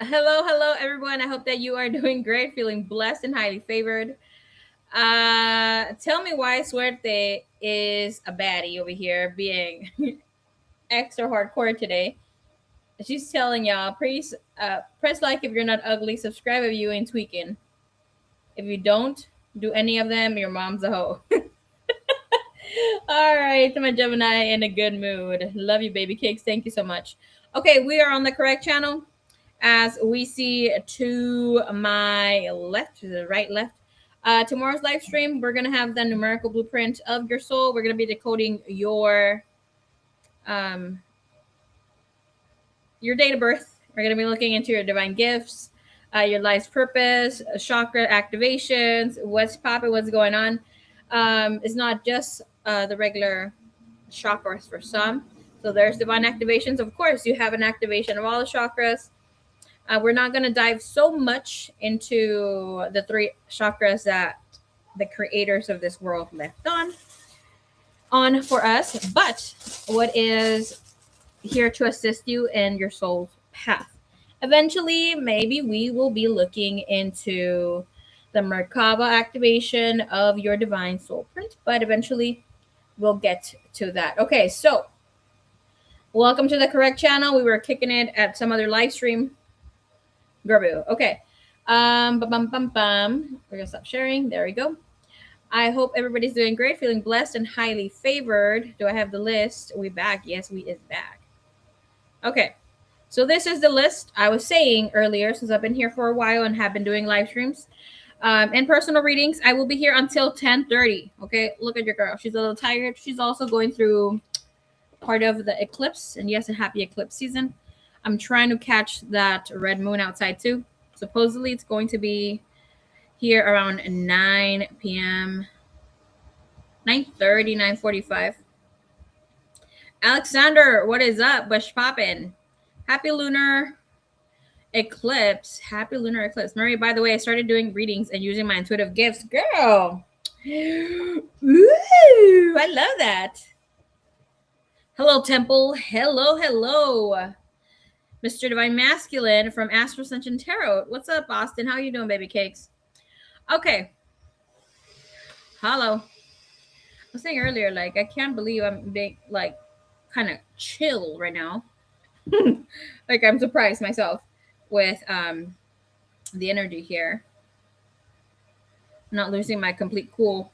Hello, everyone. I hope that you are doing great, feeling blessed and highly favored. Tell me why Suerte is a baddie over here, being extra hardcore today. She's telling y'all, please press like if you're not ugly, subscribe if you ain't tweaking. If you don't do any of them, your mom's a hoe. All right, my Gemini in a good mood. Love you, baby cakes. Thank you so much. Okay, we are on the correct channel. As we see to my left, to the right, left. Tomorrow's live stream, we're gonna have the numerical blueprint of your soul. We're gonna be decoding um, your date of birth. We're gonna be looking into your divine gifts, your life's purpose, chakra activations, what's popping, what's going on. It's not just the regular chakras for some. So there's divine activations. Of course, you have an activation of all the chakras. We're not going to dive so much into the three chakras that the creators of this world left on for us, but what is here to assist you in your soul's path. Eventually, maybe we will be looking into the Merkaba activation of your divine soul print, but eventually we'll get to that. Okay, so welcome to the correct channel. We were kicking it at some other live stream. Garbu. Okay. We're gonna stop sharing. There we go. I hope everybody's doing great, feeling blessed and highly favored. Do I have the list? Are we back? Yes, we is back. Okay. So this is the list I was saying earlier, since I've been here for a while and have been doing live streams. And personal readings. I will be here until 10:30. Okay. Look at your girl. She's a little tired. She's also going through part of the eclipse. And yes, a happy eclipse season. I'm trying to catch that red moon outside too. Supposedly it's going to be here around 9 p.m. 9:30, 9:45. Alexander, what is up? Bush poppin'. Happy lunar eclipse. Happy lunar eclipse. Mary, by the way, I started doing readings and using my intuitive gifts. Girl. Ooh, I love that. Hello, Temple. Hello. Mr. Divine Masculine from Astro Ascension Tarot. What's up, Austin? How you doing, baby cakes? Okay. Hello. I was saying earlier, like, I can't believe I'm being, like, kind of chill right now. Like, I'm surprised myself with the energy here. I'm not losing my complete cool.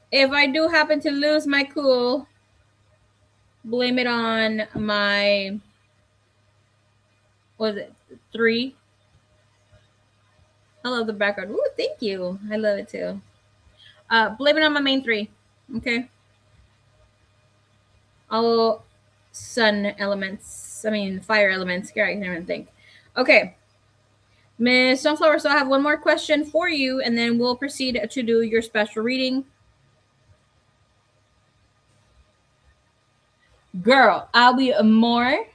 If I do happen to lose my cool, blame it on my, what was it, 3? I love the background. Ooh, thank you. I love it too. Blame it on my main 3. Okay. All sun elements. I mean, fire elements. Here, I can't even think. Okay. Miss Sunflower, so I have one more question for you, and then we'll proceed to do your special reading. Girl, I'll be more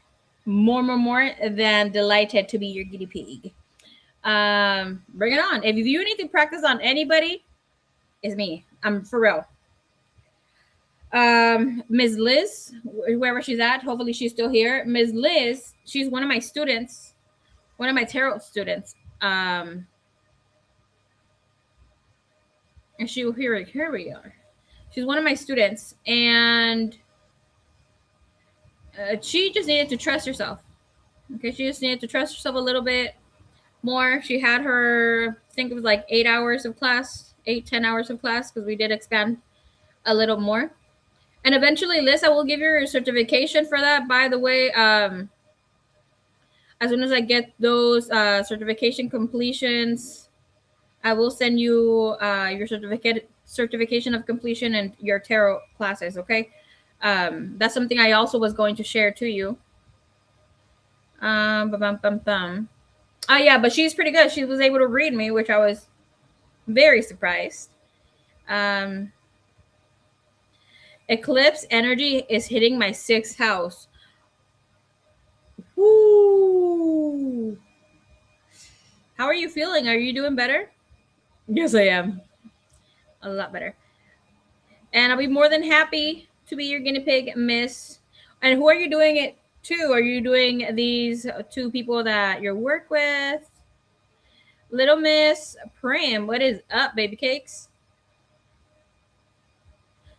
than delighted to be your guinea pig. Bring it on. If you need to practice on anybody, it's me. I'm for real. Ms. Liz, wherever she's at, hopefully she's still here. Ms. Liz, she's one of my students, one of my tarot students. And here we are. She's one of my students, and she just needed to trust herself. Okay, she just needed to trust herself a little bit more. She had her, I think it was like 8 hours of class, 10 hours of class, because we did expand a little more. And eventually, Liz, I will give you your certification for that. By the way, as soon as I get those certification completions, I will send you your certification of completion and your tarot classes. Okay, that's something I also was going to share to you. Oh yeah, but she's pretty good. She was able to read me, which I was very surprised. Eclipse energy is hitting my 6th house. Woo! How are you feeling? Are you doing better? Yes, I am. A lot better. And I'll be more than happy to be your guinea pig, miss. And who are you doing it Two, are you doing these two people that you work with? Little Miss Prim, what is up, baby cakes?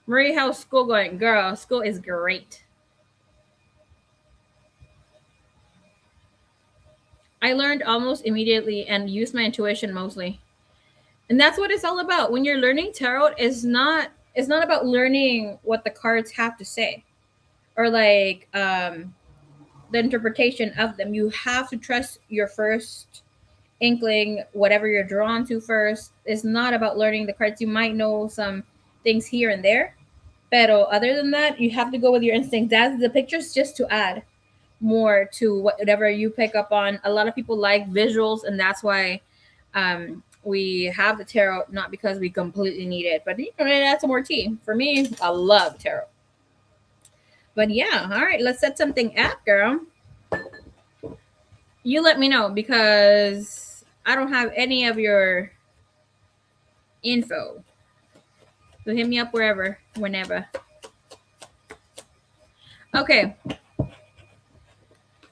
Marie, how's school going? Girl, school is great. I learned almost immediately and used my intuition mostly. And that's what it's all about. When you're learning tarot, it's not about learning what the cards have to say or like the interpretation of them. You have to trust your first inkling, whatever you're drawn to first. It's not about learning the cards. You might know some things here and there, but other than that, you have to go with your instinct. That's the pictures just to add more to whatever you pick up on. A lot of people like visuals, and that's why we have the tarot, not because we completely need it, but that's some more tea. For me, I love tarot. But yeah, all right, let's set something up, girl. You let me know because I don't have any of your info. So hit me up wherever, whenever. Okay.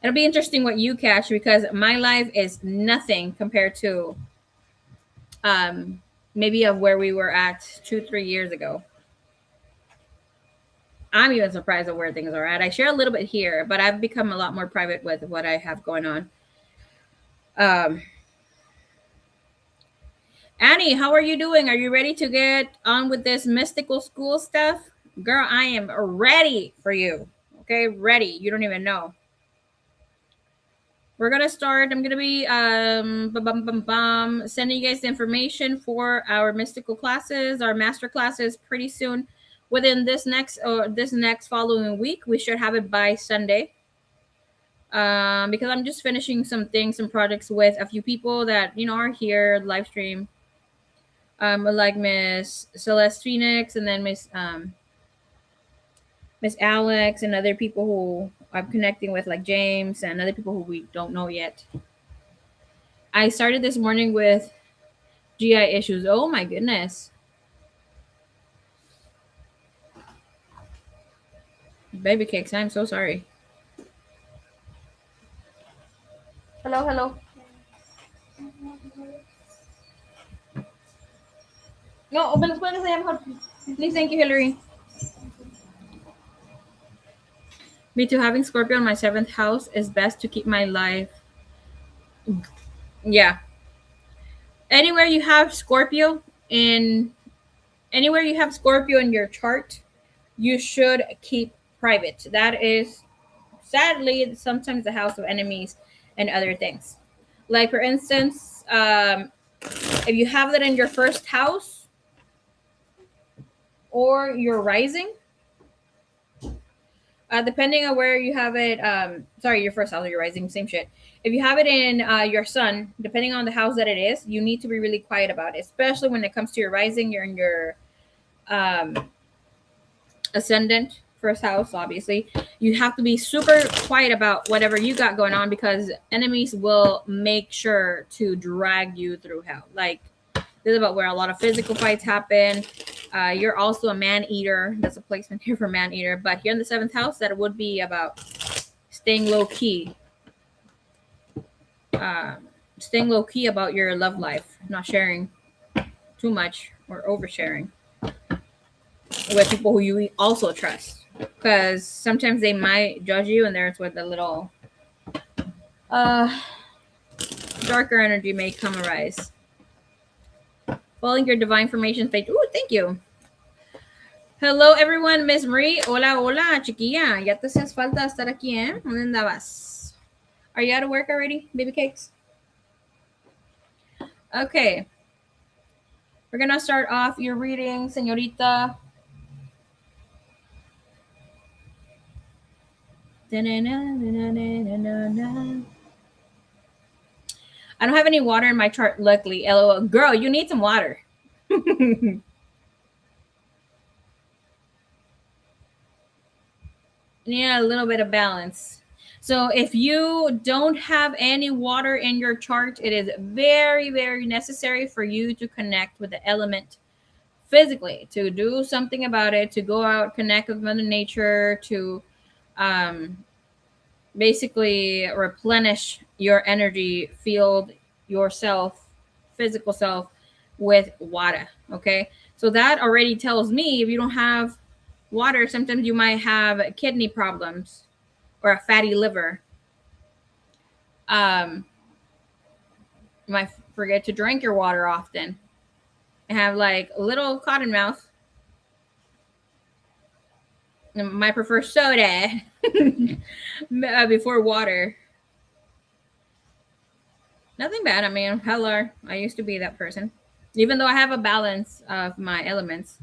It'll be interesting what you catch because my life is nothing compared to maybe of where we were at 2-3 years ago. I'm even surprised at where things are at. I share a little bit here, but I've become a lot more private with what I have going on. Annie, how are you doing? Are you ready to get on with this mystical school stuff? Girl, I am ready for you. Okay, ready. You don't even know. We're gonna start. I'm gonna be sending you guys the information for our mystical classes, our master classes, pretty soon. Within this next following week, we should have it by Sunday. Because I'm just finishing some things, some projects with a few people that are here live stream. Like Miss Celeste Phoenix, and then Miss Alex, and other people who I'm connecting with, like James, and other people who we don't know yet. I started this morning with GI issues. Oh my goodness. Baby cakes, I'm so sorry. Hello, hello. No, open the mejor. Please, thank you, Hillary. Me too. Having Scorpio in my seventh house is best to keep my life. Yeah. Anywhere you have Scorpio in anywhere you have Scorpio in your chart, you should keep private. That is sadly sometimes the house of enemies and other things. Like for instance, if you have that in your first house or your rising, depending on where you have it, sorry, your first house or your rising, same shit. If you have it in your sun, depending on the house that it is, you need to be really quiet about it, especially when it comes to your rising. You're in your ascendant, first house, obviously. You have to be super quiet about whatever you got going on because enemies will make sure to drag you through hell. Like, this is about where a lot of physical fights happen. You're also a man eater. That's a placement here for man eater. But here in the seventh house, that would be about staying low key. Staying low key about your love life, not sharing too much or oversharing with people who you also trust. Because sometimes they might judge you, and there's where the little darker energy may come arise. Following your divine formation fate. Ooh, thank you. Hello, everyone. Miss Marie. Hola, hola, chiquilla. Ya te hacías falta estar aquí, ¿eh? ¿Dónde andabas? Are you out of work already, baby cakes? Okay. We're going to start off your reading, señorita. I don't have any water in my chart, luckily. LOL. Girl, you need some water. Yeah, a little bit of balance. So if you don't have any water in your chart, it is very, very necessary for you to connect with the element physically, to do something about it, to go out, connect with Mother Nature, to basically replenish your energy field, yourself, physical self, with water. Okay, so that already tells me if you don't have water, sometimes you might have kidney problems or a fatty liver. You might forget to drink your water often and have like a little cotton mouth. Might prefer soda before water. Nothing bad. I mean, hello, I used to be that person. Even though I have a balance of my elements.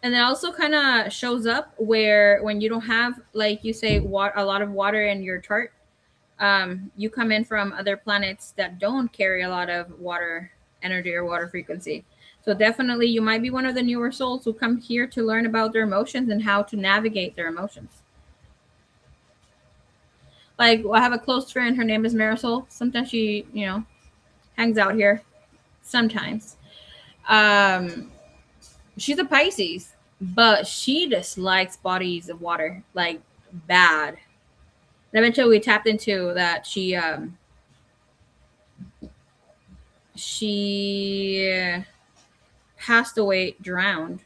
And it also kind of shows up where when you don't have, like you say, a lot of water in your chart, you come in from other planets that don't carry a lot of water energy or water frequency. So definitely, you might be one of the newer souls who come here to learn about their emotions and how to navigate their emotions. Like, I have a close friend. Her name is Marisol. Sometimes she, hangs out here. Sometimes. Um, she's a Pisces, but she dislikes bodies of water like bad. And eventually, we tapped into that. She passed away drowned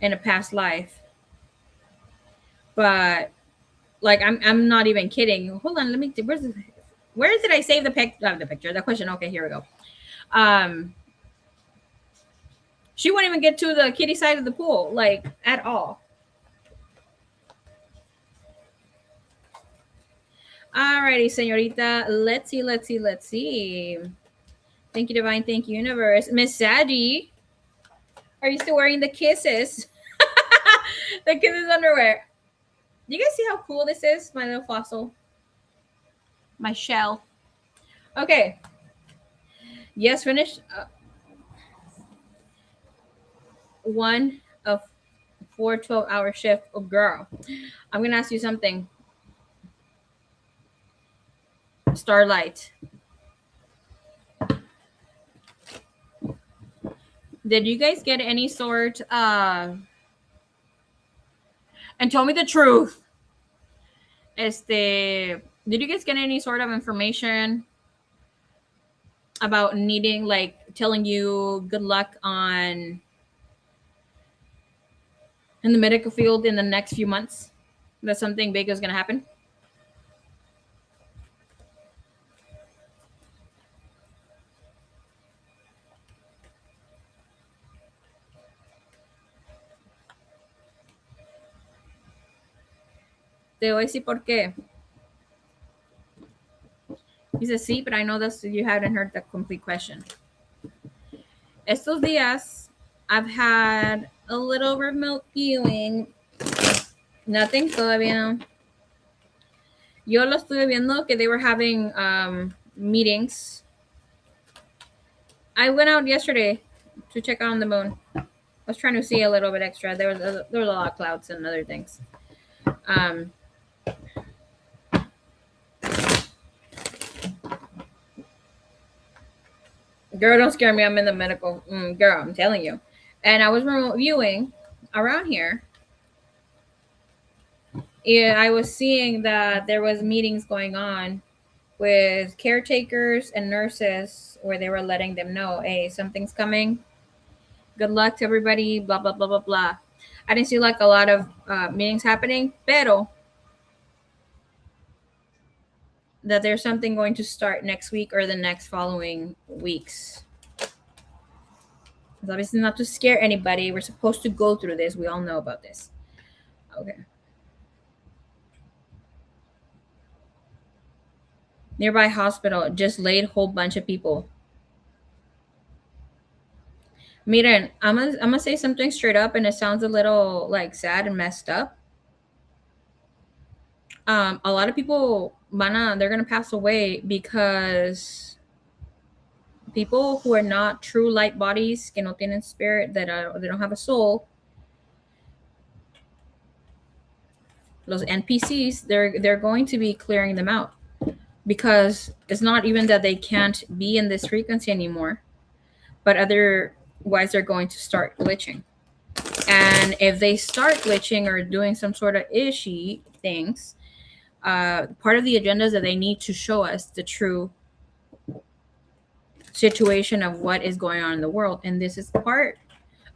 in a past life, but like I'm not even kidding. Hold on, let me. Where did I save the the picture? The question. Okay, here we go. Um, she wouldn't even get to the kitty side of the pool, like at all. Alrighty, señorita. Let's see. Let's see. Thank you, divine. Thank you, universe. Miss Sadie, are you still wearing the kisses? The kisses underwear. Do you guys see how cool this is? My little fossil. My shell. Okay. Yes, finished. One of 4 12-hour shift. Oh, girl. I'm going to ask you something. Starlight. Did you guys get any sort and tell me the truth? Did you guys get any sort of information about needing, like, telling you good luck on in the medical field in the next few months? That something big is going to happen? Te voy a decir por qué. He says, sí, but I know that you haven't heard the complete question. Estos días, I've had a little remote viewing. Nothing todavía no. Yo lo estuve viendo que they were having meetings. I went out yesterday to check on the moon. I was trying to see a little bit extra. There was a lot of clouds and other things. Girl, don't scare me. I'm in the medical. Girl, I'm telling you. And I was remote viewing around here. Yeah, I was seeing that there was meetings going on with caretakers and nurses where they were letting them know, hey, something's coming. Good luck to everybody. Blah blah blah blah blah. I didn't see like a lot of meetings happening, pero that there's something going to start next week or the next following weeks. It's obviously not to scare anybody. We're supposed to go through this. We all know about this. Okay. Nearby hospital just laid whole bunch of people. Miren, I'm gonna say something straight up, and it sounds a little like sad and messed up. A lot of people they're gonna pass away because people who are not true light bodies, que no tienen spirit, they don't have a soul. Those NPCs, they're going to be clearing them out because it's not even that they can't be in this frequency anymore, but otherwise they're going to start glitching. And if they start glitching or doing some sort of ishy things, part of the agenda is that they need to show us the true situation of what is going on in the world. And this is part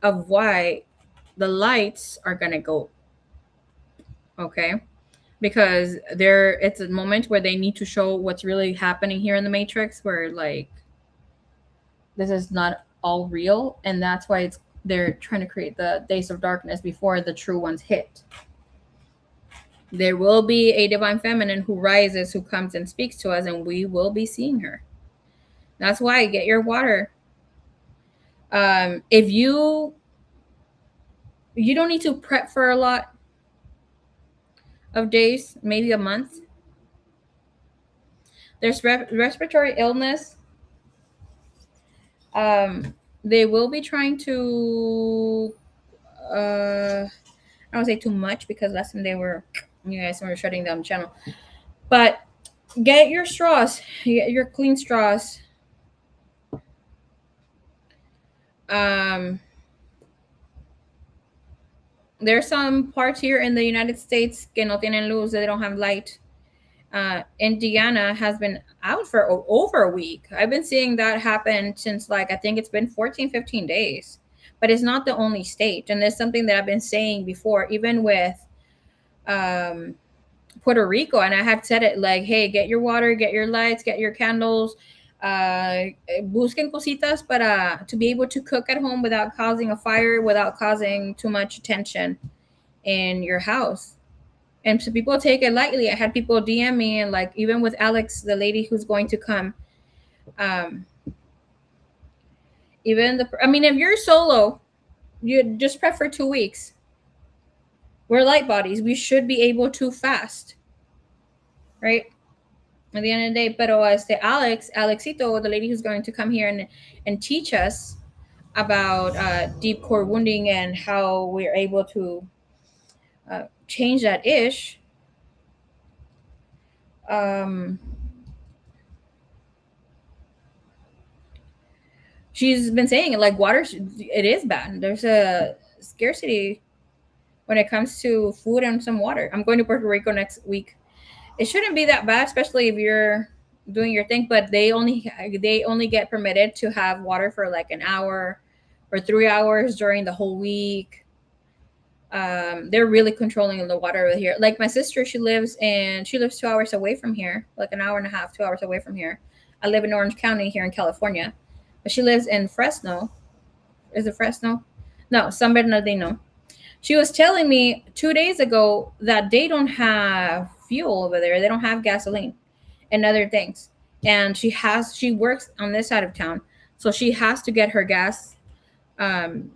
of why the lights are going to go. Okay. Because there, it's a moment where they need to show what's really happening here in the Matrix, where like this is not all real, and that's why they're trying to create the days of darkness before the true ones hit. There will be a divine feminine who rises, who comes and speaks to us, and we will be seeing her. That's why get your water. If you don't need to prep for a lot of days, maybe a month. There's respiratory illness. They will be trying to. I don't say too much because last time you guys were shutting down the channel. But get your straws, get your clean straws. Um, there's some parts here in the United States que no tienen luz, they don't have light. Indiana has been out for over a week. I've been seeing that happen since like I think it's been 14, 15 days. But it's not the only state. And there's something that I've been saying before, even with um, Puerto Rico. And I had said it like, hey, get your water, get your lights, get your candles. Busquen cositas para to be able to cook at home without causing a fire, without causing too much tension in your house. And so people take it lightly. I had people DM me, and like even with Alex, the lady who's going to come, um, I mean, if you're solo, you just prep for 2 weeks. We're light bodies. We should be able to fast, right? At the end of the day, pero Alexito, the lady who's going to come here and teach us about deep core wounding and how we're able to change that ish. Um, she's been saying it like water. It is bad. There's a scarcity when it comes to food and some water. I'm going to Puerto Rico next week. It shouldn't be that bad, especially if you're doing your thing. But they only get permitted to have water for like an hour or 3 hours during the whole week. They're really controlling the water over here. Like my sister, she lives 2 hours away from here, like an hour and a half, 2 hours away from here. I live in Orange County here in California, but she lives in Fresno. Is it Fresno? No, San Bernardino. She was telling me 2 days ago that they don't have fuel over there. They don't have gasoline and other things. And she works on this side of town, so she has to get her gas um,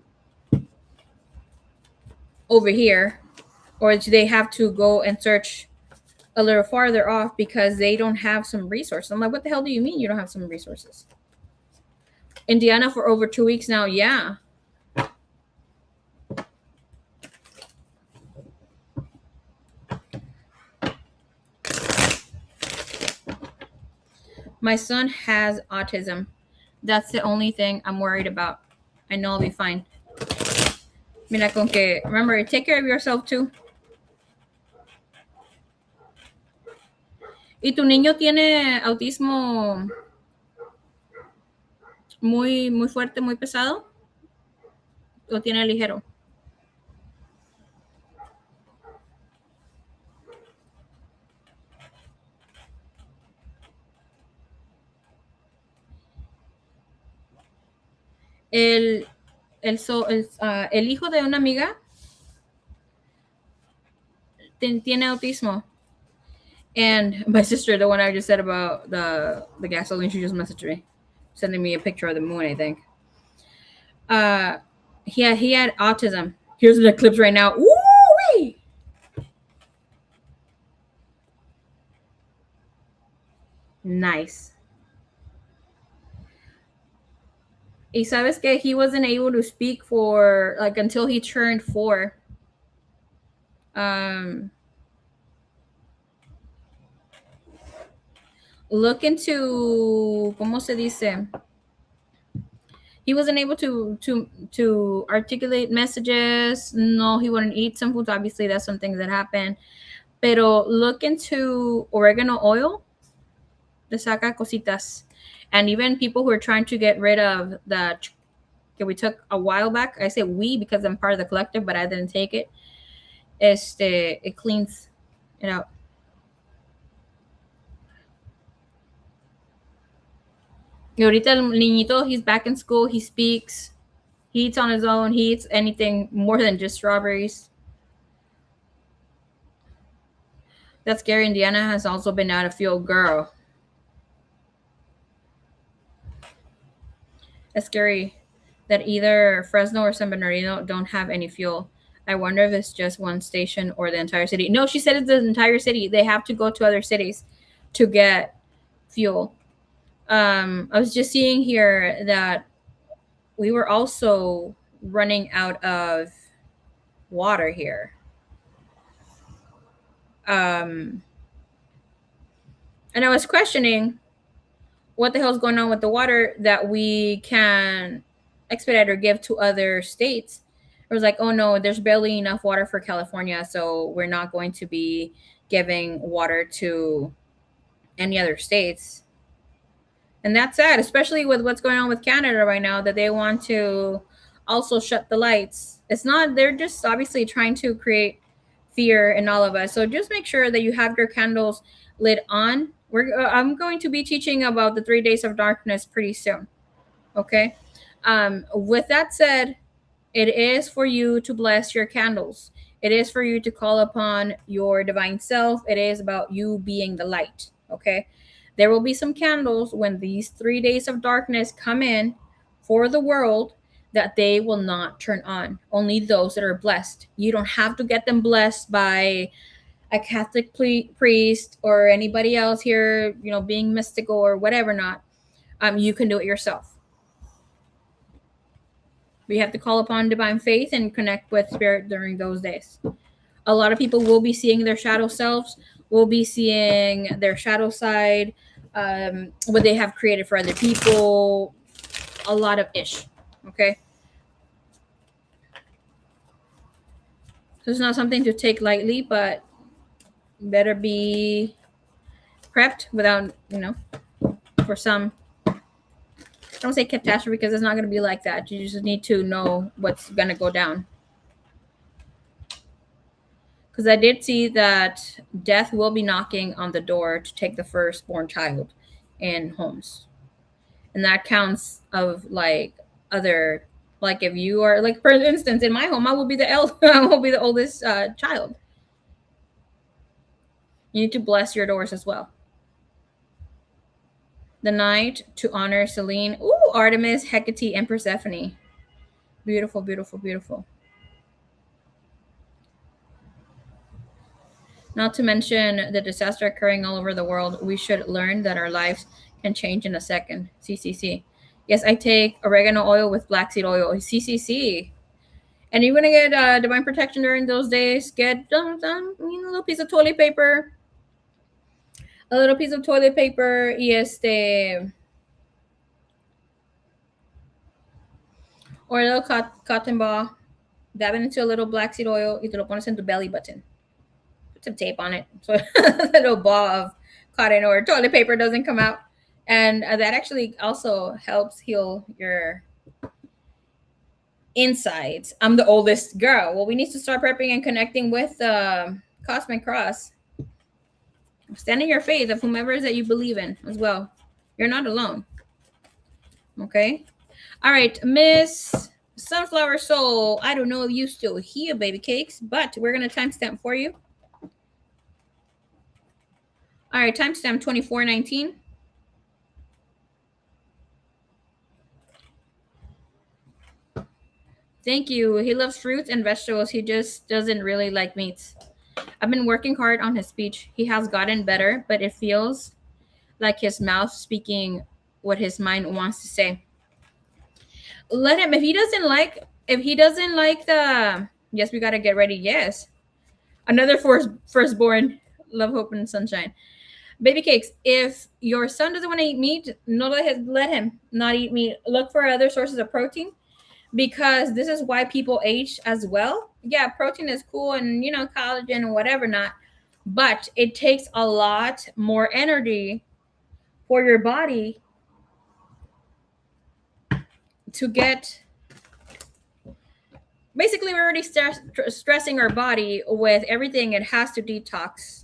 over here, or they have to go and search a little farther off because they don't have some resources. I'm like, what the hell do you mean you don't have some resources? Indiana for over 2 weeks now. Yeah. My son has autism. That's the only thing I'm worried about. I know I'll be fine. Mira, con que, remember, take care of yourself too. ¿Y tu niño tiene autismo muy, muy fuerte, muy pesado? ¿O tiene ligero? El, el hijo de una amiga tiene autismo. And my sister, the one I just said about the gasoline, she just messaged me, sending me a picture of the moon, I think. He had autism. Here's an eclipse right now. Woo! Nice. Y sabes que he wasn't able to speak for like until he turned 4. Um, look into, ¿cómo se dice? He wasn't able to articulate messages. No, he wouldn't eat some foods. Obviously, that's some things that happen. Pero look into oregano oil. The saca cositas. And even people who are trying to get rid of the that we took a while back. I say we because I'm part of the collective, but I didn't take it. It cleans it out. Y ahorita el niñito, he's back in school. He speaks. He eats on his own. He eats anything more than just strawberries. That's scary. Indiana has also been out of fuel. Girl, that's scary that either Fresno or San Bernardino don't have any fuel. I wonder if it's just one station or the entire city. No, she said it's the entire city. They have to go to other cities to get fuel. I was just seeing here that we were also running out of water here. Um, and I was questioning what the hell's going on with the water that we can expedite or give to other states. It was like, oh no, there's barely enough water for California, so we're not going to be giving water to any other states. And that's sad, especially with what's going on with Canada right now, that they want to also shut the lights. It's not, they're just obviously trying to create fear in all of us. So just make sure that you have your candles lit on. I'm going to be teaching about the 3 days of darkness pretty soon. Okay. With that said, it is for you to bless your candles. It is for you to call upon your divine self. It is about you being the light. Okay. There will be some candles when these 3 days of darkness come in for the world that they will not turn on. Only those that are blessed. You don't have to get them blessed by a Catholic priest or anybody else here, being mystical or whatever not. You can do it yourself. We have to call upon divine faith and connect with spirit during those days. A lot of people will be seeing their shadow selves, will be seeing their shadow side, what they have created for other people, a lot of ish. Okay. So it's not something to take lightly, but better be prepped without, for some, I don't say catastrophe because it's not going to be like that. You just need to know what's going to go down. Because I did see that death will be knocking on the door to take the firstborn child in homes. And that counts of like other, like if you are, like for instance, in my home, I will be I will be the oldest child. You need to bless your doors as well. The night to honor Selene. Ooh, Artemis, Hecate, and Persephone. Beautiful, beautiful, beautiful. Not to mention the disaster occurring all over the world. We should learn that our lives can change in a second. CCC. Yes, I take oregano oil with black seed oil. CCC. And you're gonna get divine protection during those days. Get a little piece of toilet paper, a little piece of toilet paper, y or a little cotton ball. Dab it into a little black seed oil. Y te lo pones en tu belly button. Put some tape on it so a little ball of cotton or toilet paper doesn't come out. And that actually also helps heal your insides. I'm the oldest girl. Well, we need to start prepping and connecting with Cosmic Cross. Stand in your faith of whomever it is that you believe in as well. You're not alone. Okay. All right, Miss Sunflower Soul. I don't know if you still here, baby cakes, but we're gonna timestamp for you. All right, timestamp 2419. Thank you. He loves fruits and vegetables. He just doesn't really like meats. I've been working hard on his speech. He has gotten better, but it feels like his mouth speaking what his mind wants to say. Let him. If he doesn't like the, yes, we gotta get ready. Yes, another firstborn. Love, hope, and sunshine. Baby cakes. If your son doesn't want to eat meat, no, let him not eat meat. Look for other sources of protein, because this is why people age as well. Yeah, protein is cool, and collagen and whatever not, but it takes a lot more energy for your body to get. Basically, we're already stressing our body with everything it has to detox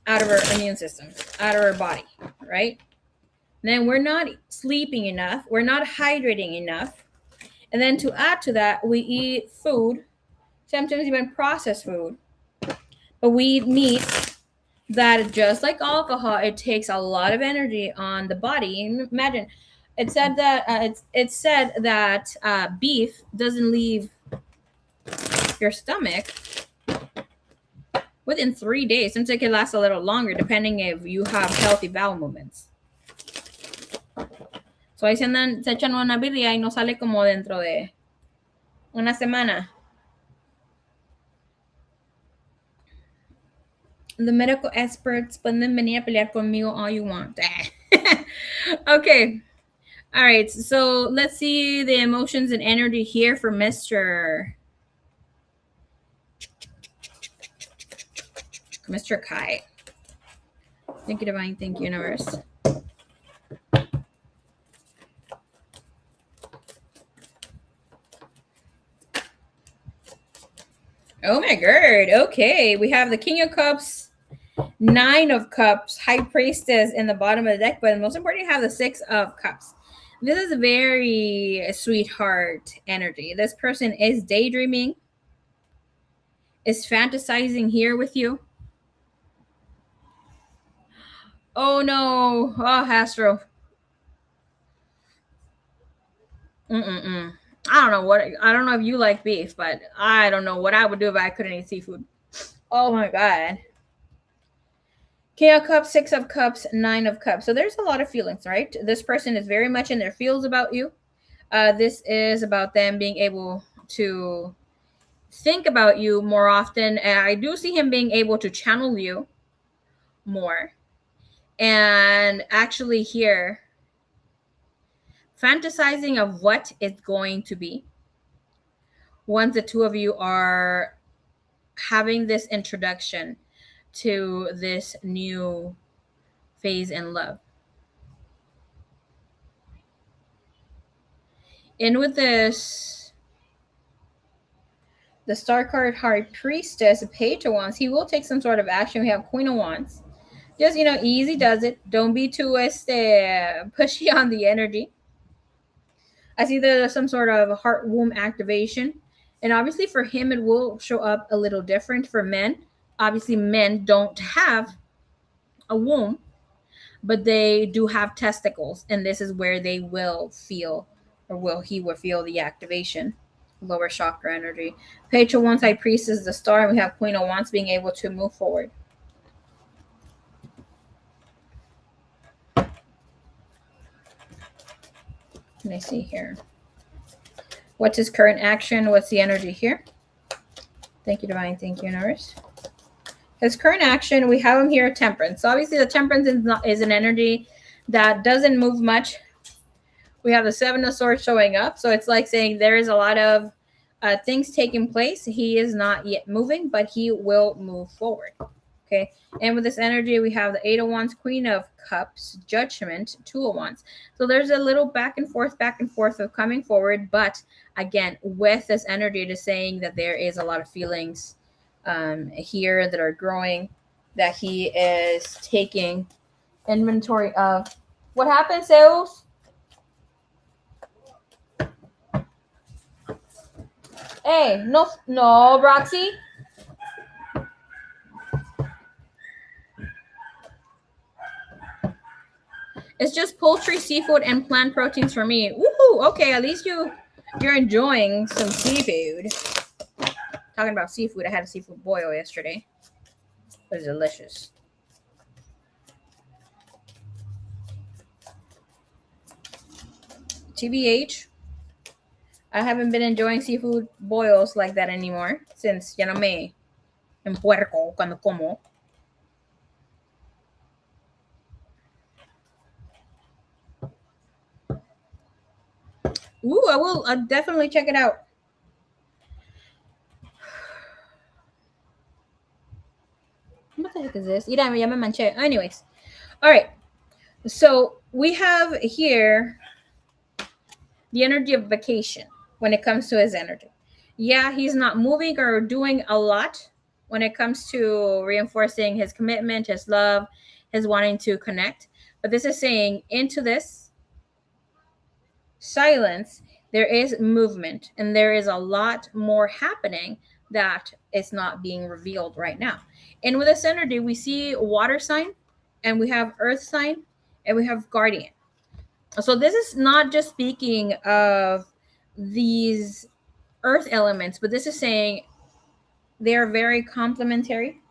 out of our immune system, out of our body, right? Then we're not sleeping enough, we're not hydrating enough. And then to add to that, we eat food, sometimes even processed food, but we eat meat that, just like alcohol, it takes a lot of energy on the body. Imagine, it said that beef doesn't leave your stomach within 3 days. Sometimes it can last a little longer depending if you have healthy bowel movements. So ahí se echan una birria y no sale como dentro de una semana. The medical experts pueden venir a pelear conmigo all you want. Okay. All right. So let's see the emotions and energy here for Mr. Kai. Thank you, Divine. Thank you, Universe. Oh my god. Okay. We have the King of Cups, Nine of Cups, High Priestess in the bottom of the deck, but most importantly, have the Six of Cups. This is a very sweetheart energy. This person is daydreaming, is fantasizing here with you. Oh no. Oh, Astro. Mm-mm-mm. I don't know if you like beef, but I don't know what I would do if I couldn't eat seafood. Oh my god. King of Cups, Six of Cups, Nine of Cups. So there's a lot of feelings, right? This person is very much in their feels about you. This is about them being able to think about you more often. And I do see him being able to channel you more. And actually here, fantasizing of what it's going to be once the two of you are having this introduction to this new phase in love. And with this, the Star card, High Priestess, Page of Wands, he will take some sort of action. We have Queen of Wands. Just, easy does it. Don't be too pushy on the energy. I see there's some sort of heart womb activation. And obviously for him, it will show up a little different for men. Obviously, men don't have a womb, but they do have testicles. And this is where they will feel, he will feel the activation. Lower chakra energy. Page of Wands, High Priestess is the star. And we have Queen of Wands being able to move forward. Let me see here. What's his current action? What's the energy here? Thank you, Divine. Thank you, Universe. His current action, we have him here, Temperance. So obviously the Temperance is an energy that doesn't move much. We have the Seven of Swords showing up. So it's like saying there is a lot of things taking place. He is not yet moving, but he will move forward. Okay. And with this energy, we have the Eight of Wands, Queen of Cups, Judgment, Two of Wands. So there's a little back and forth of coming forward. But again, with this energy, it is saying that there is a lot of feelings here that are growing, that he is taking inventory of. What happened, Zeus? Hey, no, Roxy. It's just poultry, seafood, and plant proteins for me. Woohoo! Okay, at least you're enjoying some seafood. Talking about seafood, I had a seafood boil yesterday. It was delicious. TBH, I haven't been enjoying seafood boils like that anymore since ya no me empuerco cuando como. Ooh, I will. I'll definitely check it out. What the heck is this? Ya me manché. Anyways, all right. So we have here the energy of vacation when it comes to his energy. Yeah, he's not moving or doing a lot when it comes to reinforcing his commitment, his love, his wanting to connect. But this is saying into this silence, there is movement and there is a lot more happening that is not being revealed right now. And with this energy, we see water sign and we have earth sign and we have guardian. So this is not just speaking of these earth elements, but this is saying they are very complementary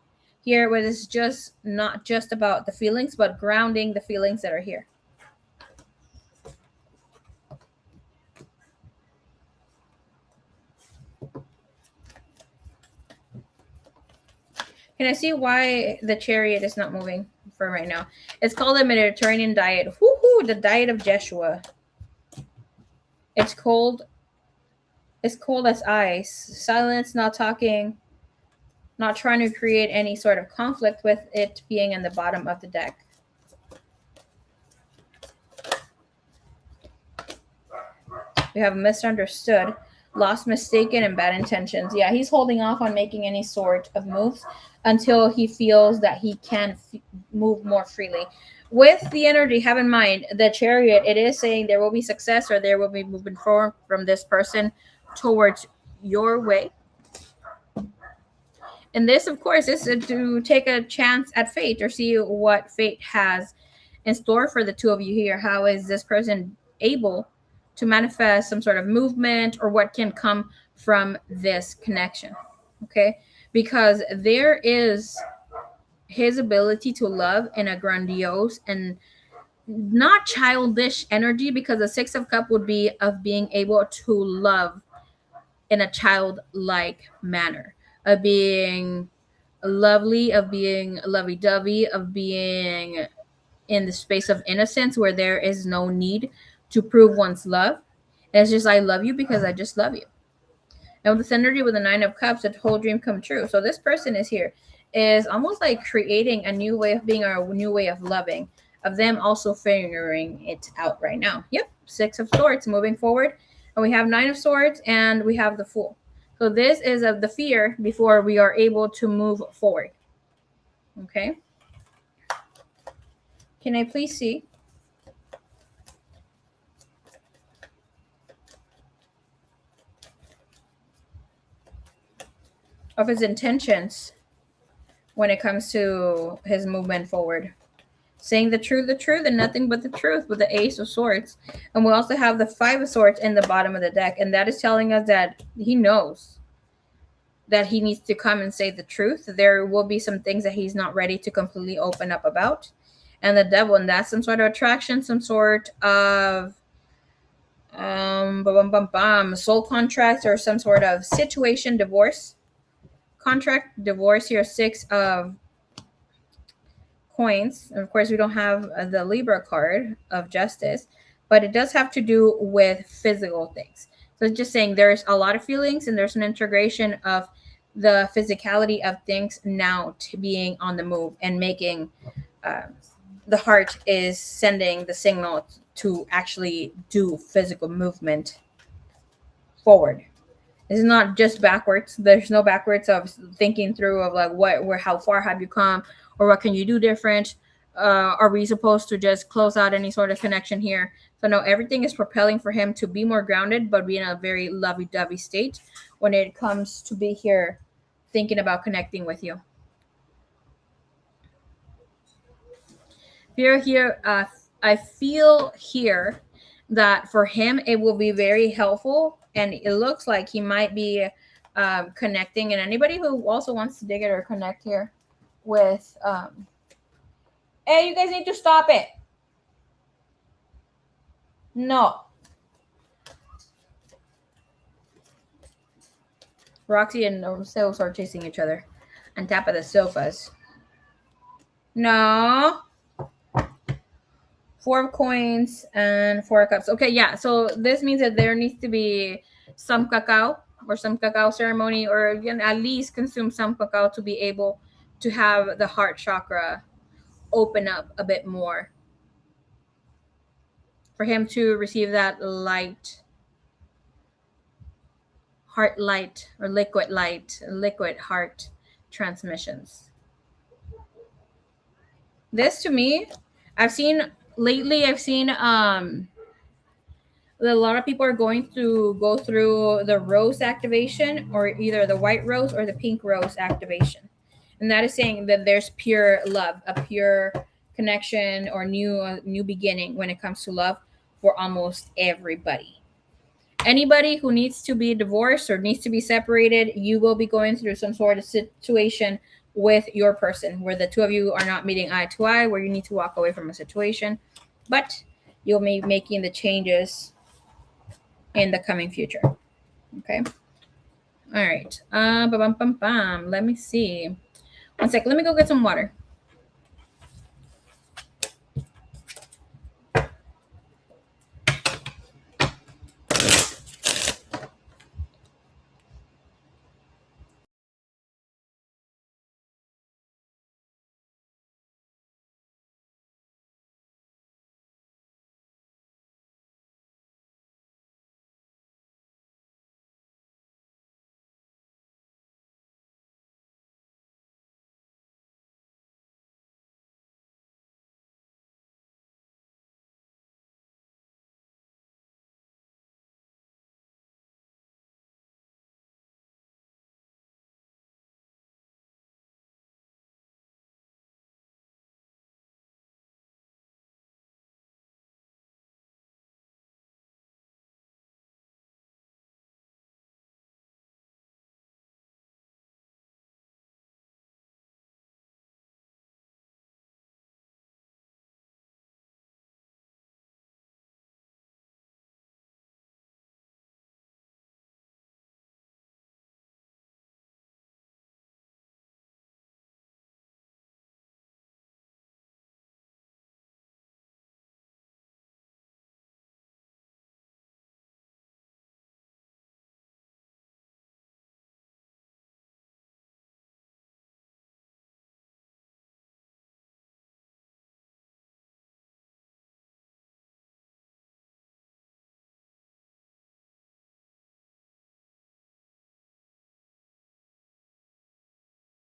here, where it's just not just about the feelings, but grounding the feelings that are here. Can I see why the chariot is not moving for right now? It's called the Mediterranean diet. Woohoo! The diet of Jeshua. It's cold. It's cold as ice. Silence, not talking, not trying to create any sort of conflict with it being in the bottom of the deck. We have misunderstood, lost, mistaken, and bad intentions. Yeah, he's holding off on making any sort of moves until he feels that he can move more freely. With the energy, have in mind the chariot, it is saying there will be success or there will be movement forward from this person towards your way. And this, of course, is to take a chance at fate or see what fate has in store for the two of you here. How is this person able to manifest some sort of movement or what can come from this connection? Okay. Because there is his ability to love in a grandiose and not childish energy, because the Six of Cup would be of being able to love in a childlike manner, of being lovely, of being lovey dovey, of being in the space of innocence where there is no need to prove one's love. And it's just, I love you because I just love you. And with this energy with the Nine of Cups, the whole dream come true. So this person is here, is almost like creating a new way of being or a new way of loving, of them also figuring it out right now. Yep, Six of Swords moving forward. And we have Nine of Swords and we have the Fool. So this is of the fear before we are able to move forward. Okay. Can I please see of his intentions when it comes to his movement forward? Saying the truth, and nothing but the truth with the Ace of Swords. And we also have the Five of Swords in the bottom of the deck. And that is telling us that he knows that he needs to come and say the truth. There will be some things that he's not ready to completely open up about. And the Devil, and that's some sort of attraction, some sort of soul contract or some sort of situation, divorce contract, divorce here, Six of Coins. And of course, we don't have the Libra card of Justice, but it does have to do with physical things. So it's just saying there's a lot of feelings and there's an integration of the physicality of things now to being on the move and making the heart is sending the signal to actually do physical movement forward. It's not just backwards. There's no backwards of thinking through of like what, where, how far have you come, or what can you do different? Are we supposed to just close out any sort of connection here? So no, everything is propelling for him to be more grounded, but be in a very lovey-dovey state when it comes to be here, thinking about connecting with you. Here, I feel here that for him it will be very helpful, and it looks like he might be connecting. And anybody who also wants to dig it or connect here with, hey, you guys need to stop it. No. Roxy and Sil start chasing each other on top of the sofas. No. Four of coins and four of cups. Okay, yeah. So this means that there needs to be some cacao or some cacao ceremony, or you can at least consume some cacao to be able to have the heart chakra open up a bit more, for him to receive that light, heart light, or liquid heart transmissions. This to me, I've seen lately, I've seen a lot of people are going to go through the rose activation, or either the white rose or the pink rose activation. And that is saying that there's pure love, a pure connection, or new beginning when it comes to love for almost everybody. Anybody who needs to be divorced or needs to be separated, you will be going through some sort of situation with your person where the two of you are not meeting eye to eye, where you need to walk away from a situation, but you'll be making the changes in the coming future. Okay. All right. Bum. Let me see. One sec. Let me go get some water.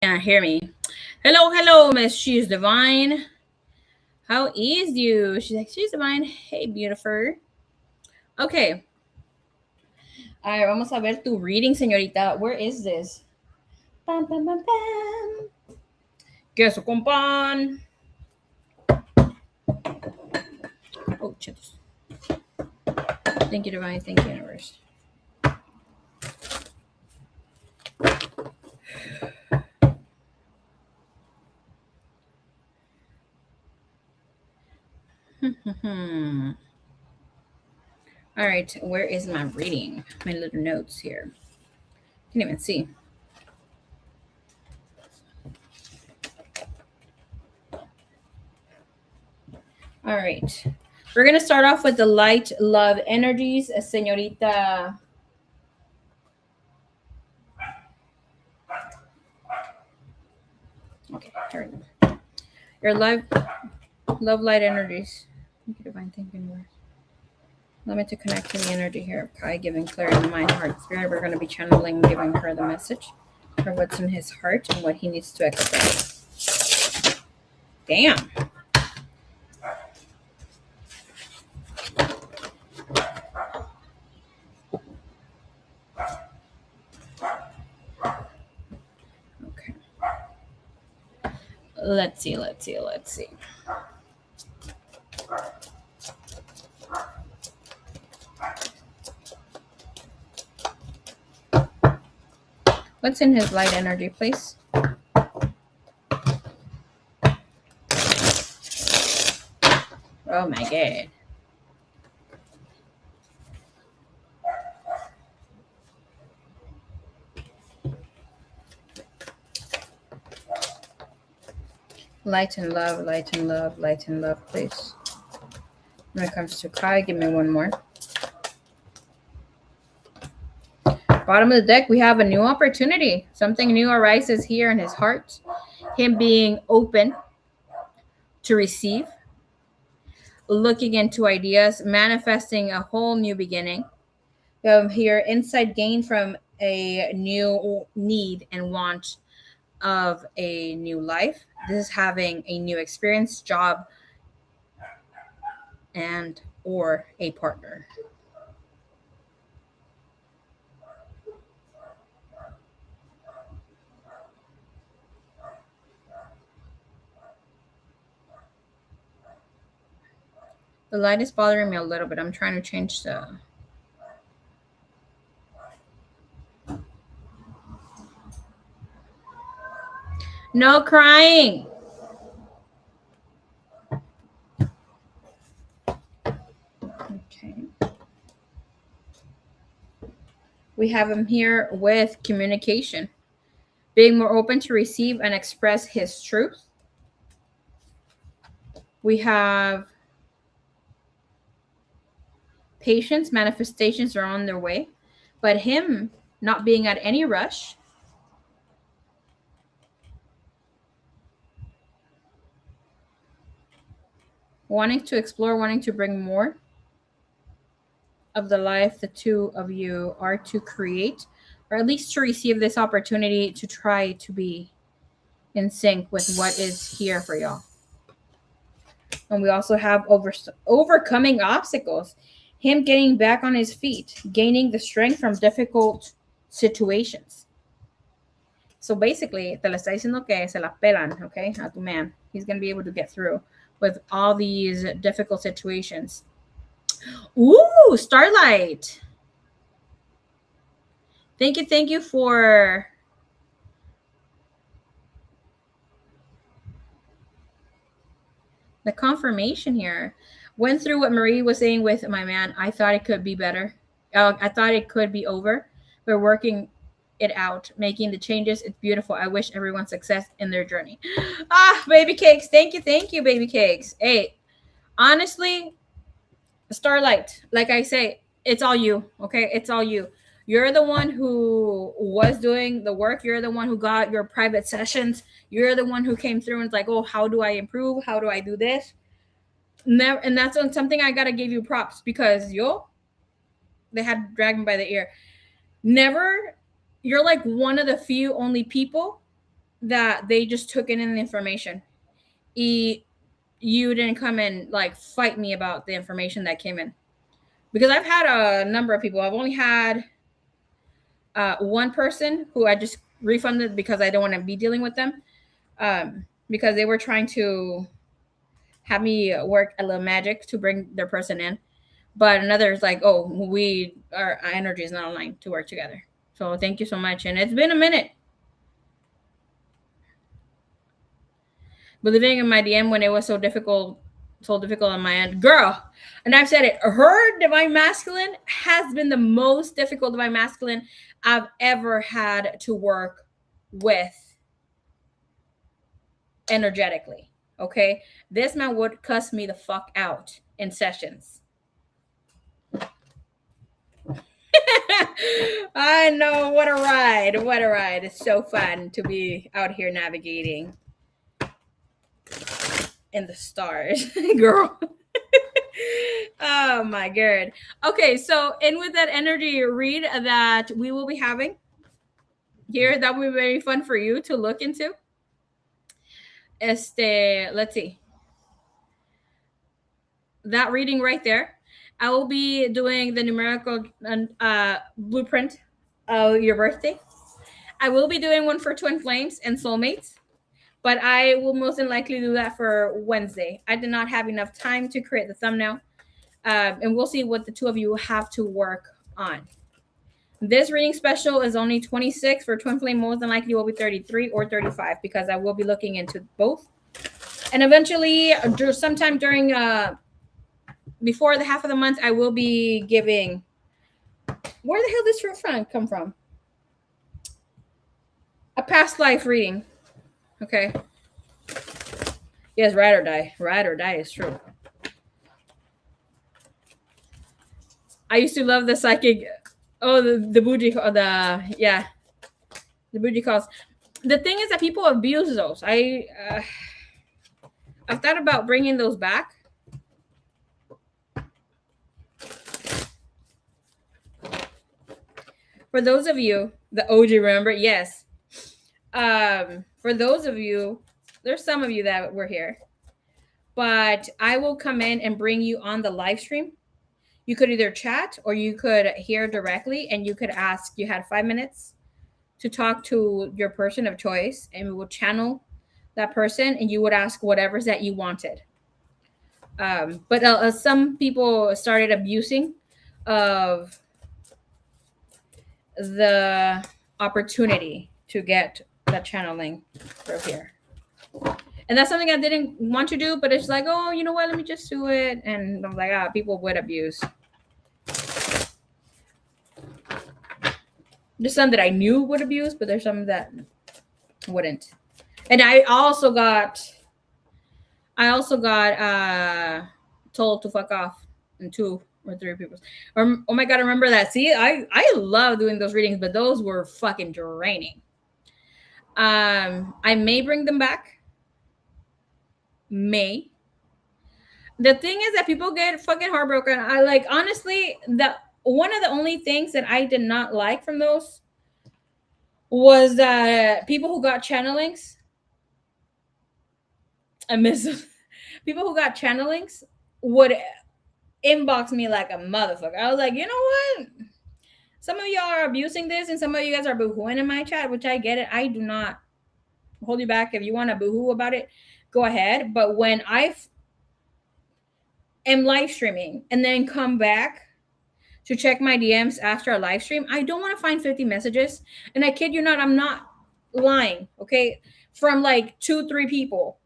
Yeah, hear me. Hello, Miss She's Divine. How is you? She's like, She's Divine. Hey, beautiful. Okay. All right, vamos a ver tu reading, señorita. Where is this? Pam. Queso con pan. Oh, chips. Thank you, Divine. Thank you, Universe. All right, where is my reading? My little notes here. Can't even see. All right. We're going to start off with the light love energies, señorita. Okay, here we go. Your love light energies. Thank you, Divine. Thank you, Universe. Allow me to connect to the energy here of Kai, giving clarity in mind, heart, spirit. We're going to be channeling, giving her the message for what's in his heart and what he needs to express. Damn. Okay. Let's see. What's in his light energy, please? Oh my god. Light and love, please. When it comes to Kai, give me one more. Bottom of the deck, we have a new opportunity. Something new arises here in his heart. Him being open to receive, looking into ideas, manifesting a whole new beginning. Here, insight gained from a new need and want of a new life. This is having a new experience, job, and or a partner. The light is bothering me a little bit. I'm trying to change the. No crying. Okay. We have him here with communication, being more open to receive and express his truth. We have patience, manifestations are on their way, but him not being at any rush. Wanting to explore, wanting to bring more of the life the two of you are to create, or at least to receive this opportunity to try to be in sync with what is here for y'all. And we also have overcoming obstacles, him getting back on his feet, gaining the strength from difficult situations. So basically, te le está diciendo que se la pelan, okay, a tu man. He's going to be able to get through with all these difficult situations. Ooh, Starlight. Thank you for the confirmation here. Went through what Marie was saying with my man. I thought it could be better. I thought it could be over. We're working it out, making the changes. It's beautiful. I wish everyone success in their journey. Ah, baby cakes. Thank you, baby cakes. Hey, honestly, Starlight, like I say, it's all you. Okay, it's all you. You're the one who was doing the work. You're the one who got your private sessions. You're the one who came through and it's like, oh, how do I improve? How do I do this? Never, and that's something I gotta give you props because they had dragged me by the ear. Never, you're like one of the few only people that they just took in the information. You didn't come and like fight me about the information that came in because I've had a number of people. I've only had one person who I just refunded because I don't want to be dealing with them because they were trying to have me work a little magic to bring their person in. But another is like, oh, our energy is not aligned to work together. So thank you so much. And it's been a minute. Believing in my DM when it was so difficult on my end. Girl, and I've said it, her divine masculine has been the most difficult divine masculine I've ever had to work with energetically. Okay. This man would cuss me the fuck out in sessions. I know, what a ride. What a ride. It's so fun to be out here navigating in the stars, girl. Oh my god. Okay, so in with that energy read that we will be having here, that will be very fun for you to look into. Let's see. That reading right there. I will be doing the numerical blueprint of your birthday. I will be doing one for twin flames and soulmates, but I will most likely do that for Wednesday. I did not have enough time to create the thumbnail, and we'll see what the two of you have to work on. This reading special is only 26 for twin flame. Most than likely will be 33 or 35 because I will be looking into both. And eventually, sometime during before the half of the month, I will be giving. Where the hell did this fruit come from? A past life reading. Okay. Yes, ride or die. Ride or die is true. I used to love the psychic. Oh, the bougie, the bougie calls. The thing is that people abuse those. I've thought about bringing those back. For those of you, the OG remember, yes. For those of you, there's some of you that were here, but I will come in and bring you on the live stream. You could either chat or you could hear directly, and you could ask. You had 5 minutes to talk to your person of choice, and we will channel that person, and you would ask whatever's that you wanted. But some people started abusing of the opportunity to get that channeling through here. And that's something I didn't want to do, but it's like, oh, you know what? Let me just do it. And I'm like, people would abuse. There's some that I knew would abuse, but there's some that wouldn't. And I also got told to fuck off in 2 or 3 people. Oh my god, I remember that. See, I love doing those readings, but those were fucking draining. I may bring them back. May. The thing is that people get fucking heartbroken. I like, honestly, the one of the only things that I did not like from those was that people who got channelings. I miss them. People who got channelings would inbox me like a motherfucker. I was like, you know what? Some of y'all are abusing this, and some of you guys are boohooing in my chat, which I get it. I do not hold you back. If you want to boohoo about it, go ahead. But when I am live streaming and then come back to check my DMs after a live stream, I don't want to find 50 messages. And I kid you not, I'm not lying, okay? From like 2-3 people.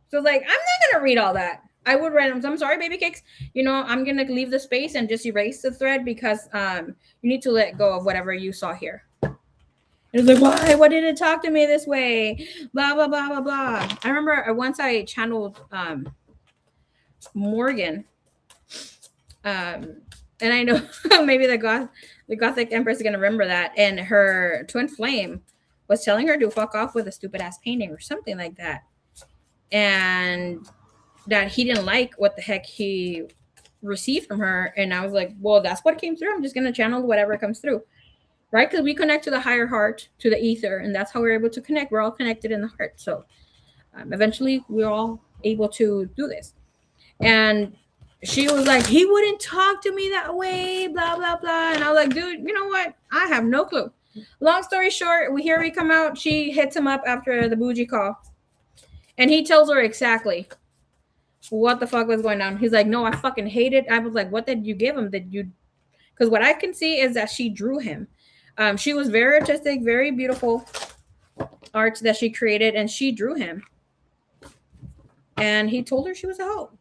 So like, I'm not gonna read all that. I would read them. I'm sorry, baby cakes. You know, I'm gonna leave the space and just erase the thread because you need to let go of whatever you saw here. It was like, why? Why did it talk to me this way? Blah blah blah blah blah. I remember once I channeled Morgan, and I know maybe the Gothic Empress is gonna remember that. And her twin flame was telling her to fuck off with a stupid ass painting or something like that, and that he didn't like what the heck he received from her. And I was like, well, that's what came through. I'm just gonna channel whatever comes through, right? Because we connect to the higher heart, to the ether, and that's how we're able to connect. We're all connected in the heart. So eventually we're all able to do this. And she was like, he wouldn't talk to me that way, blah blah blah. And I was like, dude, you know what? I have no clue. Long story short, we come out. She hits him up after the bougie call, and he tells her exactly what the fuck was going on. He's like, no, I fucking hate it. I was like, what did you give him? Did you? Because what I can see is that she drew him. She was very artistic, very beautiful art that she created, and she drew him. And he told her she was a hoe.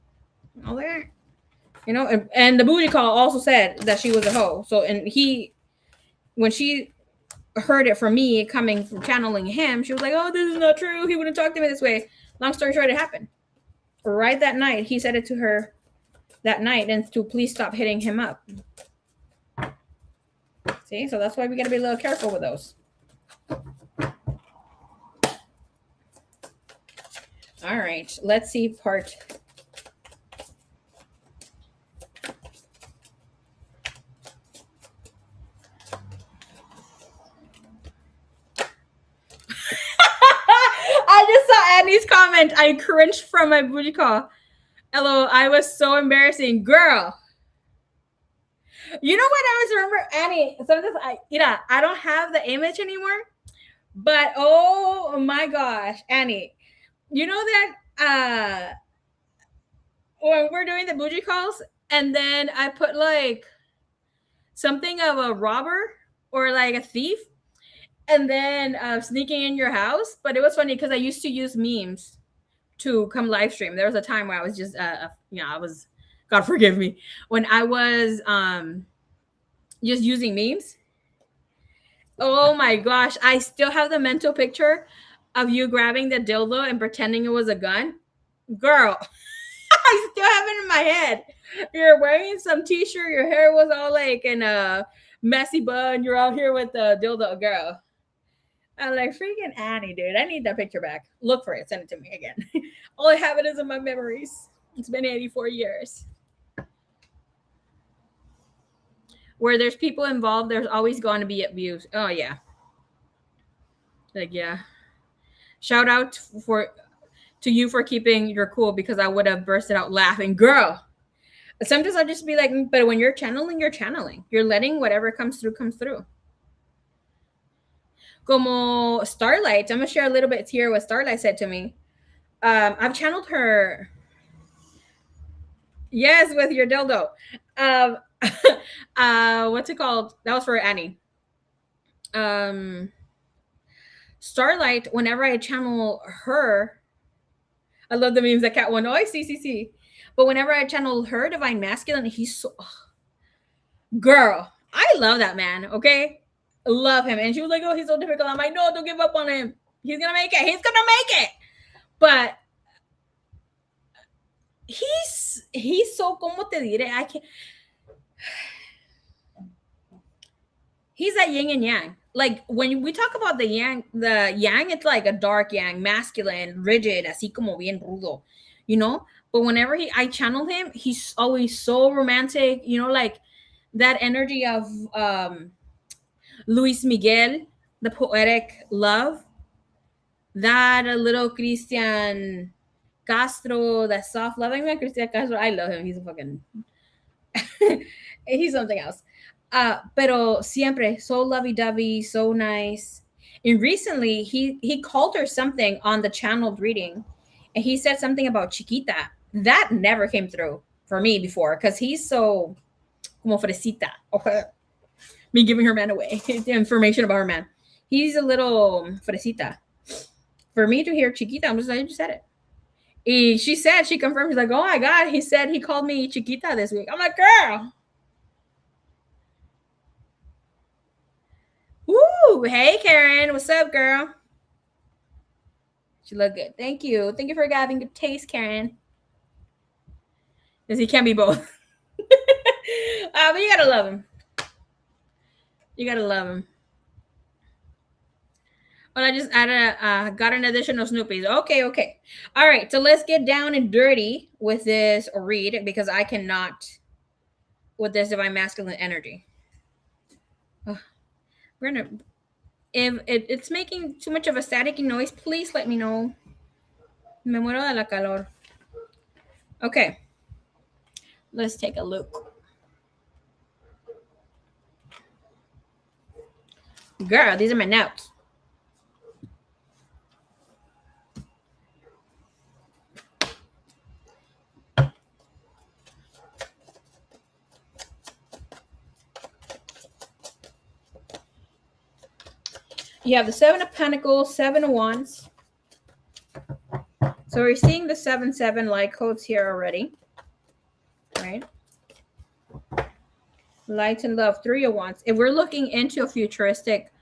All there, you know. And the bougie call also said that she was a hoe. So, and when she heard it from me coming from channeling him, she was like, oh, this is not true. He wouldn't talk to me this way. Long story short, it happened. Right that night, he said it to her that night, and to please stop hitting him up. See, so that's why we got to be a little careful with those. All right, let's see part. I just saw Annie's comment. I cringed from my booty call. Hello, I was so embarrassing, girl. You know what? I was remember Annie. Sometimes I don't have the image anymore, but oh my gosh, Annie, you know that when we're doing the bougie calls, and then I put like something of a robber or like a thief, and then sneaking in your house. But it was funny because I used to use memes to come live stream. There was a time where I was just I was, God forgive me, when I was just using memes. Oh my gosh, I still have the mental picture of you grabbing the dildo and pretending it was a gun. Girl, I still have it in my head. You're wearing some t-shirt, your hair was all like in a messy bun, you're out here with the dildo girl. I'm like, freaking Annie, dude. I need that picture back. Look for it. Send it to me again. All I have it is in my memories. It's been 84 years. Where there's people involved, there's always going to be abuse. Oh, yeah. Like, yeah. Shout out for to you for keeping your cool because I would have bursted out laughing. Girl, sometimes I'll just be like, but when you're channeling, you're channeling. You're letting whatever comes through, comes through. Como Starlight, I'm going to share a little bit here what Starlight said to me. I've channeled her. Yes, with your dildo. Um, what's it called? That was for Annie. Um, Starlight, whenever I channel her, I love the memes that cat one. Oh, I see. But whenever I channel her divine masculine, he's so girl. I love that man. Okay, love him. And she was like, "Oh, he's so difficult." I'm like, "No, don't give up on him. He's gonna make it. He's gonna make it." But he's so como te diré. I can't. He's that yin and yang. Like when we talk about the yang, it's like a dark yang, masculine, rigid, así como bien rudo, you know. But whenever I channel him, he's always so romantic, you know, like that energy of Luis Miguel, the poetic love, that a little Christian Castro, that soft loving man, Christian Castro. I love him. He's a fucking he's something else. Pero siempre so lovey-dovey, so nice. And recently, he called her something on the channeled reading, and he said something about Chiquita. That never came through for me before because he's so como fresita. Okay, me giving her man away, the information about her man. He's a little fresita. For me to hear Chiquita, I'm just like, I just said it. She said, she confirmed, she's like, oh my God, he said he called me Chiquita this week. I'm like, girl. Woo! Hey, Karen. What's up, girl? She look good. Thank you. Thank you for having good taste, Karen. Because he can be both. But you gotta love him. You gotta love him. Well, I just added got an additional Snoopies. Okay. All right, so let's get down and dirty with this read because I cannot with this divine masculine energy. We're gonna if it's making too much of a staticky noise, please let me know. Me muero de la calor. Okay. Let's take a look. Girl, these are my notes. You have the Seven of Pentacles, Seven of Wands. So we're seeing the 7-7 light codes here already. Right? Light and love, Three of Wands. If we're looking into a futuristic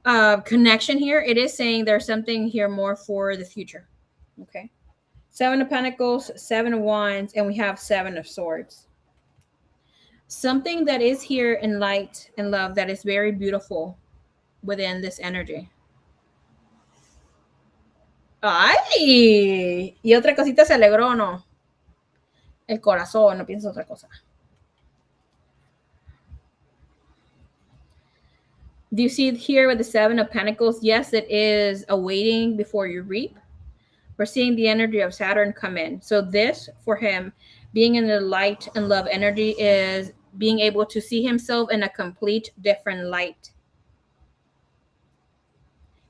connection here, it is saying there's something here more for the future. Okay. Seven of Pentacles, Seven of Wands, and we have Seven of Swords. Something that is here in light and love that is very beautiful within this energy. ¡Ay! Y otra cosita se alegró, ¿no? El corazón, no pienso otra cosa. Do you see here with the Seven of Pentacles? Yes, it is a waiting before you reap. We're seeing the energy of Saturn come in. So this, for him, being in the light and love energy is being able to see himself in a complete different light.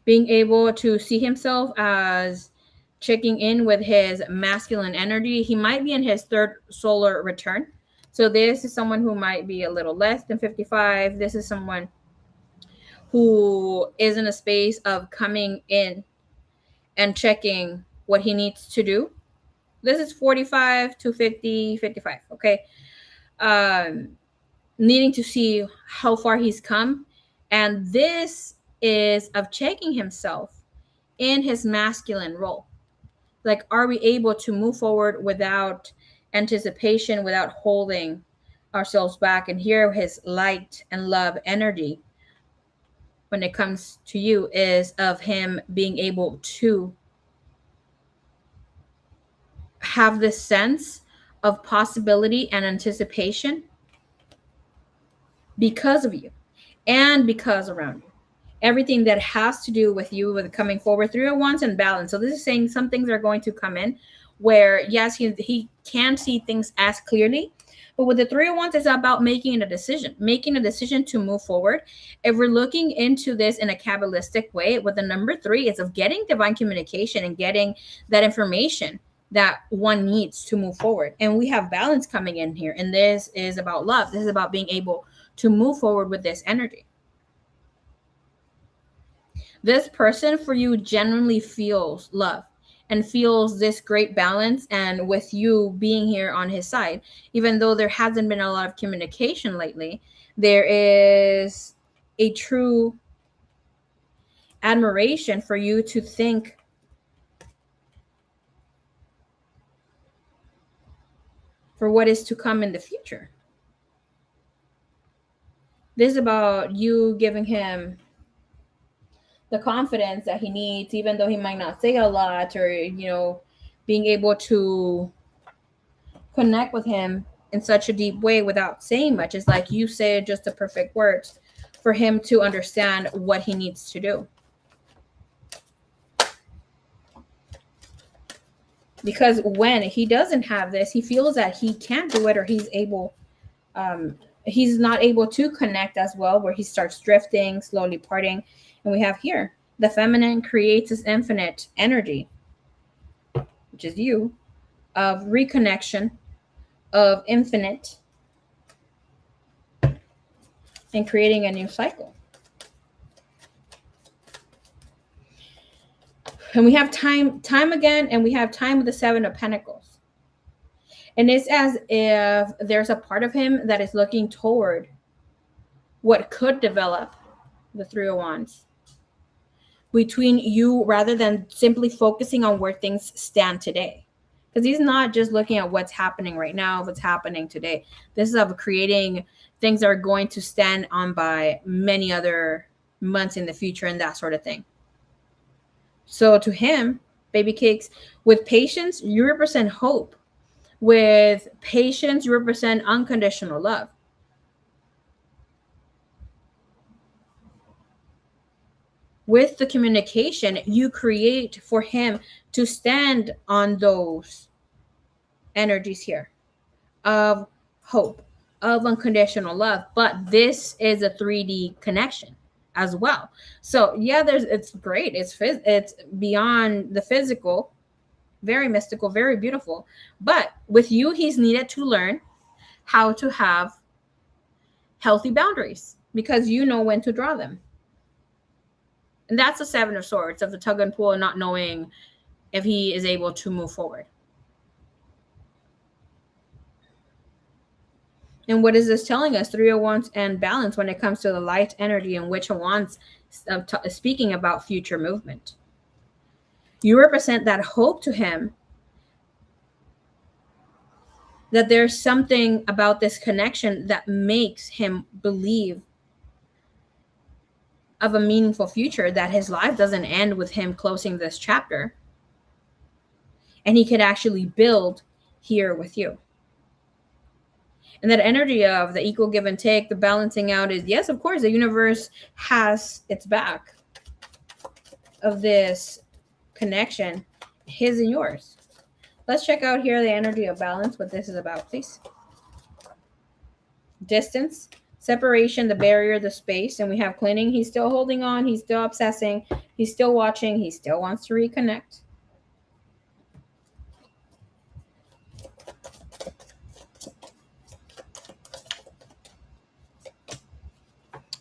Being able to see himself as checking in with his masculine energy. He might be in his third solar return. So this is someone who might be a little less than 55. This is someone who is in a space of coming in and checking what he needs to do. This is 45 to 50, 55. Okay. Needing to see how far he's come. And this is of checking himself in his masculine role. Like, are we able to move forward without anticipation, without holding ourselves back? And here, his light and love energy when it comes to you is of him being able to have this sense of possibility and anticipation because of you and because around you. Everything that has to do with you with coming forward through your wants and balance. So this is saying some things are going to come in where yes, he can see things as clearly, but with the three of wands, it's about making a decision to move forward. If we're looking into this in a Kabbalistic way, with the number three, it's of getting divine communication and getting that information that one needs to move forward. And we have balance coming in here. And this is about love. This is about being able to move forward with this energy. This person for you genuinely feels love and feels this great balance, and with you being here on his side, even though there hasn't been a lot of communication lately, there is a true admiration for you to think for what is to come in the future. This is about you giving him the confidence that he needs, even though he might not say a lot, or, being able to connect with him in such a deep way without saying much. It's like you say just the perfect words for him to understand what he needs to do. Because when he doesn't have this, he feels that he can't do it, or he's not able to connect as well, where he starts drifting, slowly parting. And we have here, the feminine creates this infinite energy, which is you, of reconnection, of infinite, and creating a new cycle. And we have time again, and we have time with the Seven of Pentacles. And it's as if there's a part of him that is looking toward what could develop, the Three of Wands, between you, rather than simply focusing on where things stand today. Because he's not just looking at what's happening right now, what's happening today. This is of creating things that are going to stand on by many other months in the future and that sort of thing. So to him, baby cakes, with patience, you represent hope. With patience, you represent unconditional love. With the communication, you create for him to stand on those energies here of hope, of unconditional love. But this is a 3D connection as well. So yeah, it's great. It's beyond the physical, very mystical, very beautiful. But with you, he's needed to learn how to have healthy boundaries, because you know when to draw them. And that's the Seven of Swords, of the tug and pull, and not knowing if he is able to move forward. And what is this telling us? Three of Wands and balance when it comes to the light energy, in which of Wands speaking about future movement. You represent that hope to him, that there's something about this connection that makes him believe of a meaningful future, that his life doesn't end with him closing this chapter, and he could actually build here with you. And that energy of the equal give and take, the balancing out, is yes, of course, the universe has its back of this connection, his and yours. Let's check out here the energy of balance, what this is about, please. Distance, separation, the barrier, the space, and we have clinging. He's still holding on. He's still obsessing. He's still watching. He still wants to reconnect.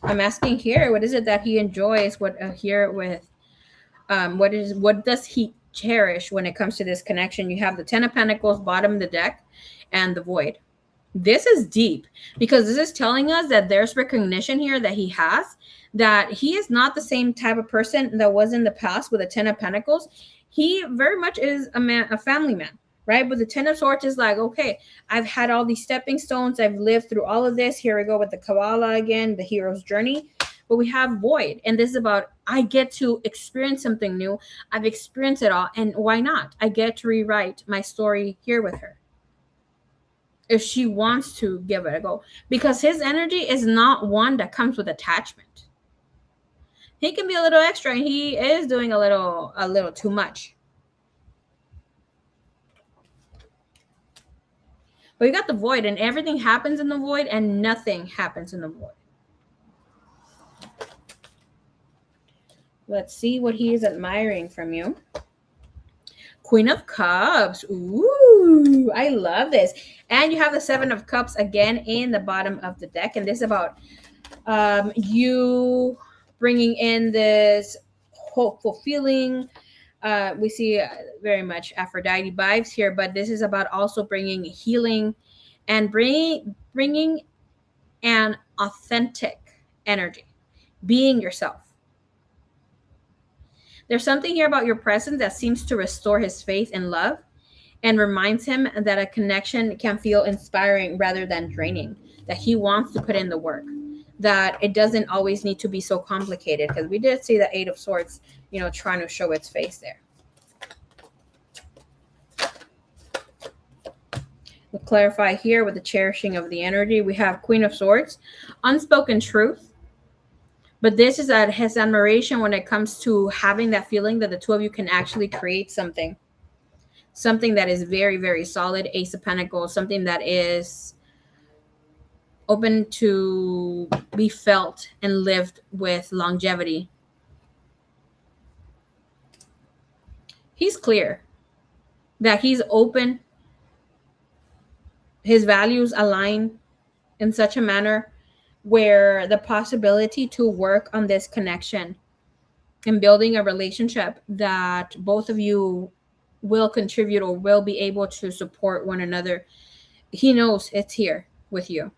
I'm asking here, what is it that he enjoys? What here with what does he cherish when it comes to this connection? You have the Ten of Pentacles, bottom of the deck, and the Void. This is deep, because this is telling us that there's recognition here that he has, that he is not the same type of person that was in the past with the Ten of Pentacles. He very much is a man, a family man, right? But the Ten of Swords is like, okay, I've had all these stepping stones. I've lived through all of this. Here we go with the Kabbalah again, the hero's journey. But we have Void. And this is about, I get to experience something new. I've experienced it all. And why not? I get to rewrite my story here with her, if she wants to give it a go. Because his energy is not one that comes with attachment. He can be a little extra, and he is doing a little too much. But you got the Void, and everything happens in the Void, and nothing happens in the Void. Let's see what he is admiring from you. Queen of Cups. Ooh, I love this. And you have the Seven of Cups again in the bottom of the deck. And this is about you bringing in this hopeful feeling. We see very much Aphrodite vibes here, but this is about also bringing healing and bringing an authentic energy, being yourself. There's something here about your presence that seems to restore his faith in love and reminds him that a connection can feel inspiring rather than draining, that he wants to put in the work, that it doesn't always need to be so complicated, because we did see the Eight of Swords, trying to show its face there. We'll clarify here with the cherishing of the energy. We have Queen of Swords, unspoken truth. But this is at his admiration when it comes to having that feeling that the two of you can actually create something that is very, very solid. Ace of Pentacles, something that is open to be felt and lived with longevity. He's clear that he's open. His values align in such a manner where the possibility to work on this connection and building a relationship that both of you will contribute or will be able to support one another, he knows it's here with you.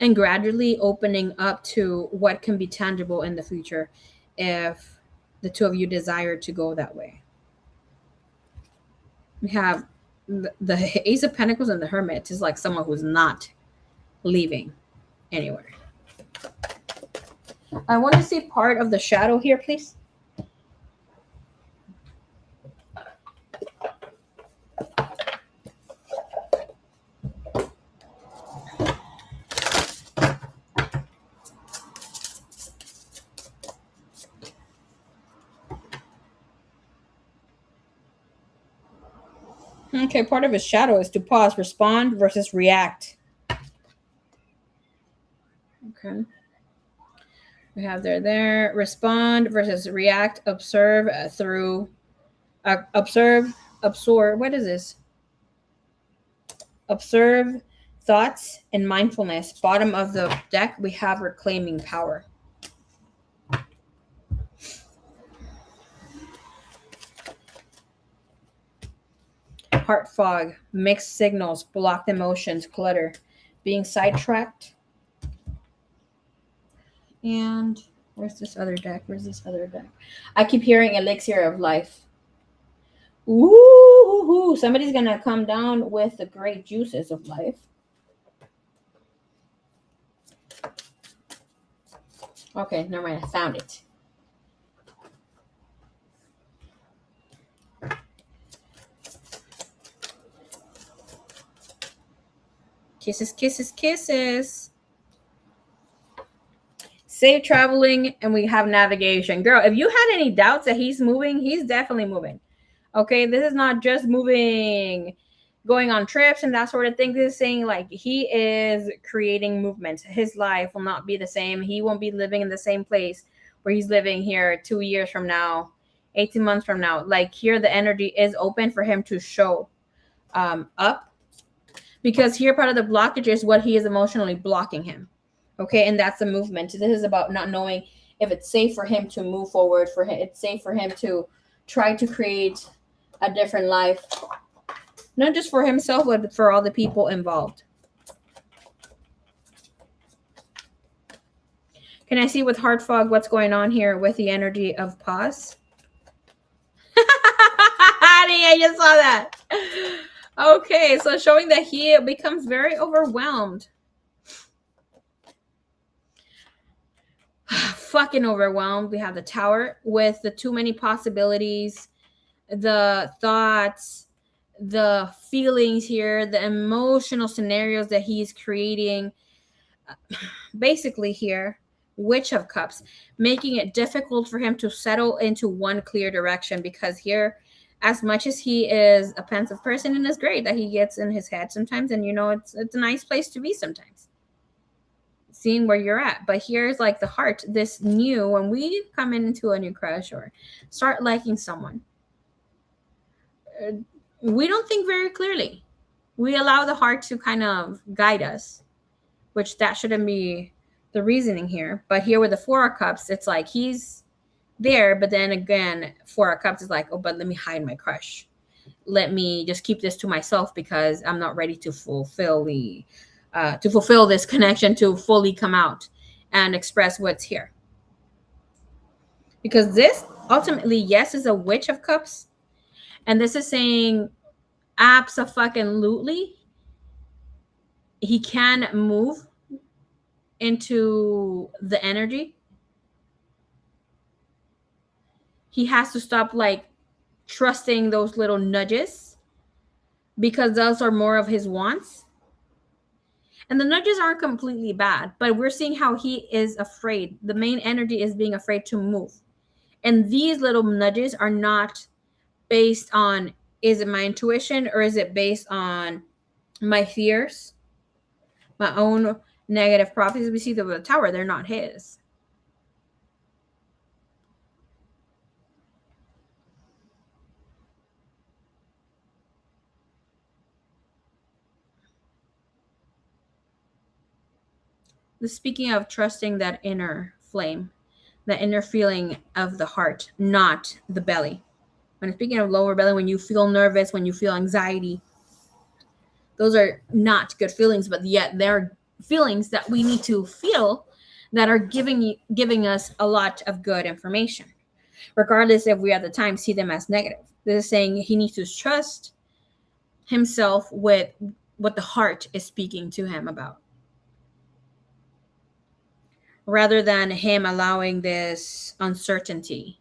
And gradually opening up to what can be tangible in the future if the two of you desire to go that way. We have the Ace of Pentacles and the Hermit is like someone who's not leaving anywhere. I want to see part of the shadow here, please. Okay, part of his shadow is to pause, respond versus react. Okay. We have there, respond versus react, observe absorb. What is this? Observe thoughts and mindfulness. Bottom of the deck, we have reclaiming power. Heart fog, mixed signals, blocked emotions, clutter, being sidetracked. And where's this other deck? I keep hearing elixir of life. Ooh, somebody's going to come down with the great juices of life. Okay, never mind. I found it. Kisses, kisses, kisses. Safe traveling, and we have navigation. Girl, if you had any doubts that he's moving, he's definitely moving. Okay, this is not just moving, going on trips and that sort of thing. This is saying like he is creating movement. His life will not be the same. He won't be living in the same place where he's living here 2 years from now, 18 months from now. Like here, the energy is open for him to show up, because here part of the blockage is what he is emotionally blocking him. Okay, and that's the movement. This is about not knowing if it's safe for him to move forward, for him, it's safe for him to try to create a different life, not just for himself, but for all the people involved. Can I see with heart fog what's going on here with the energy of pause? I just saw that. Okay, so showing that he becomes very overwhelmed. Fucking overwhelmed. We have the Tower with the too many possibilities, the thoughts, the feelings here, the emotional scenarios that he's creating. Basically, here, Witch of Cups, making it difficult for him to settle into one clear direction, because here, as much as he is a pensive person, and it's great that he gets in his head sometimes, and it's a nice place to be sometimes, seeing where you're at. But here's like the heart, this new, when we come into a new crush or start liking someone, we don't think very clearly. We allow the heart to kind of guide us, which that shouldn't be the reasoning here. But here with the Four of Cups, it's like he's there, but then again, Four of Cups is like, oh, but let me hide my crush. Let me just keep this to myself because I'm not ready to fulfill this connection, to fully come out and express what's here. Because this ultimately, yes, is a Witch of Cups, and this is saying abso-fucking-lutely he can move into the energy. He has to stop like trusting those little nudges, because those are more of his wants. And the nudges aren't completely bad, but we're seeing how he is afraid. The main energy is being afraid to move. And these little nudges are not based on, is it my intuition or is it based on my fears, my own negative prophecies? We see the Tower, they're not his. Speaking of trusting that inner flame, the inner feeling of the heart, not the belly. When speaking of lower belly, when you feel nervous, when you feel anxiety, those are not good feelings, but yet they're feelings that we need to feel, that are giving us a lot of good information, regardless if we at the time see them as negative. This is saying he needs to trust himself with what the heart is speaking to him about, rather than him allowing this uncertainty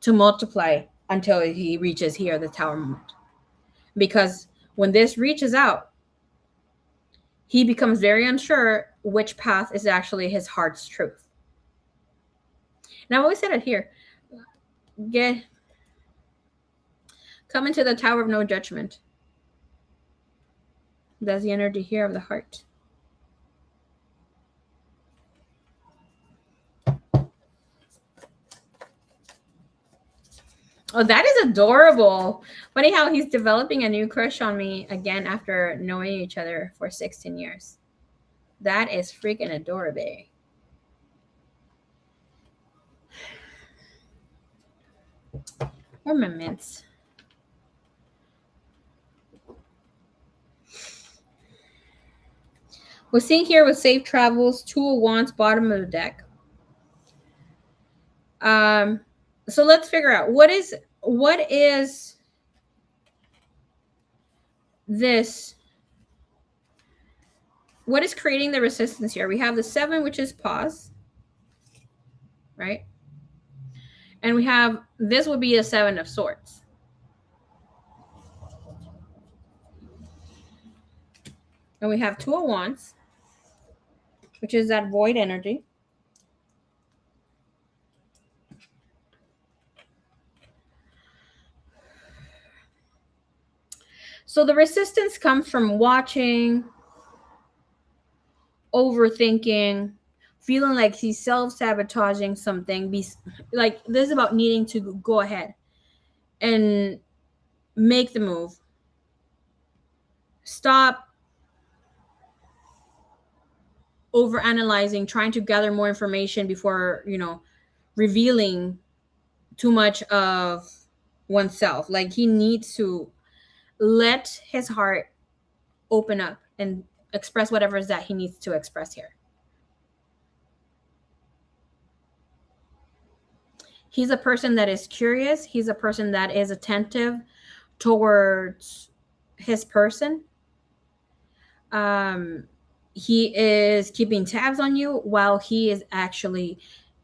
to multiply until he reaches here, the Tower moment. Because when this reaches out, he becomes very unsure which path is actually his heart's truth. And I've always said it here. Come into the Tower of no judgment. That's the energy here of the heart. Oh, that is adorable. Funny how he's developing a new crush on me again after knowing each other for 16 years. That is freaking adorable. Ornaments. We're seeing here with safe travels, Two of Wands, bottom of the deck. So let's figure out what is this, what is creating the resistance here? We have the 7, which is pause, right? And we have, this would be a 7 of Swords. And we have Two of Wands, which is that void energy. So the resistance comes from watching, overthinking, feeling like he's self-sabotaging something. Like, this is about needing to go ahead and make the move. Stop overanalyzing, trying to gather more information before, revealing too much of oneself. Like, he needs to let his heart open up and express whatever is that he needs to express here. He's a person that is curious. He's a person that is attentive towards his person. Um, he is keeping tabs on you while he is actually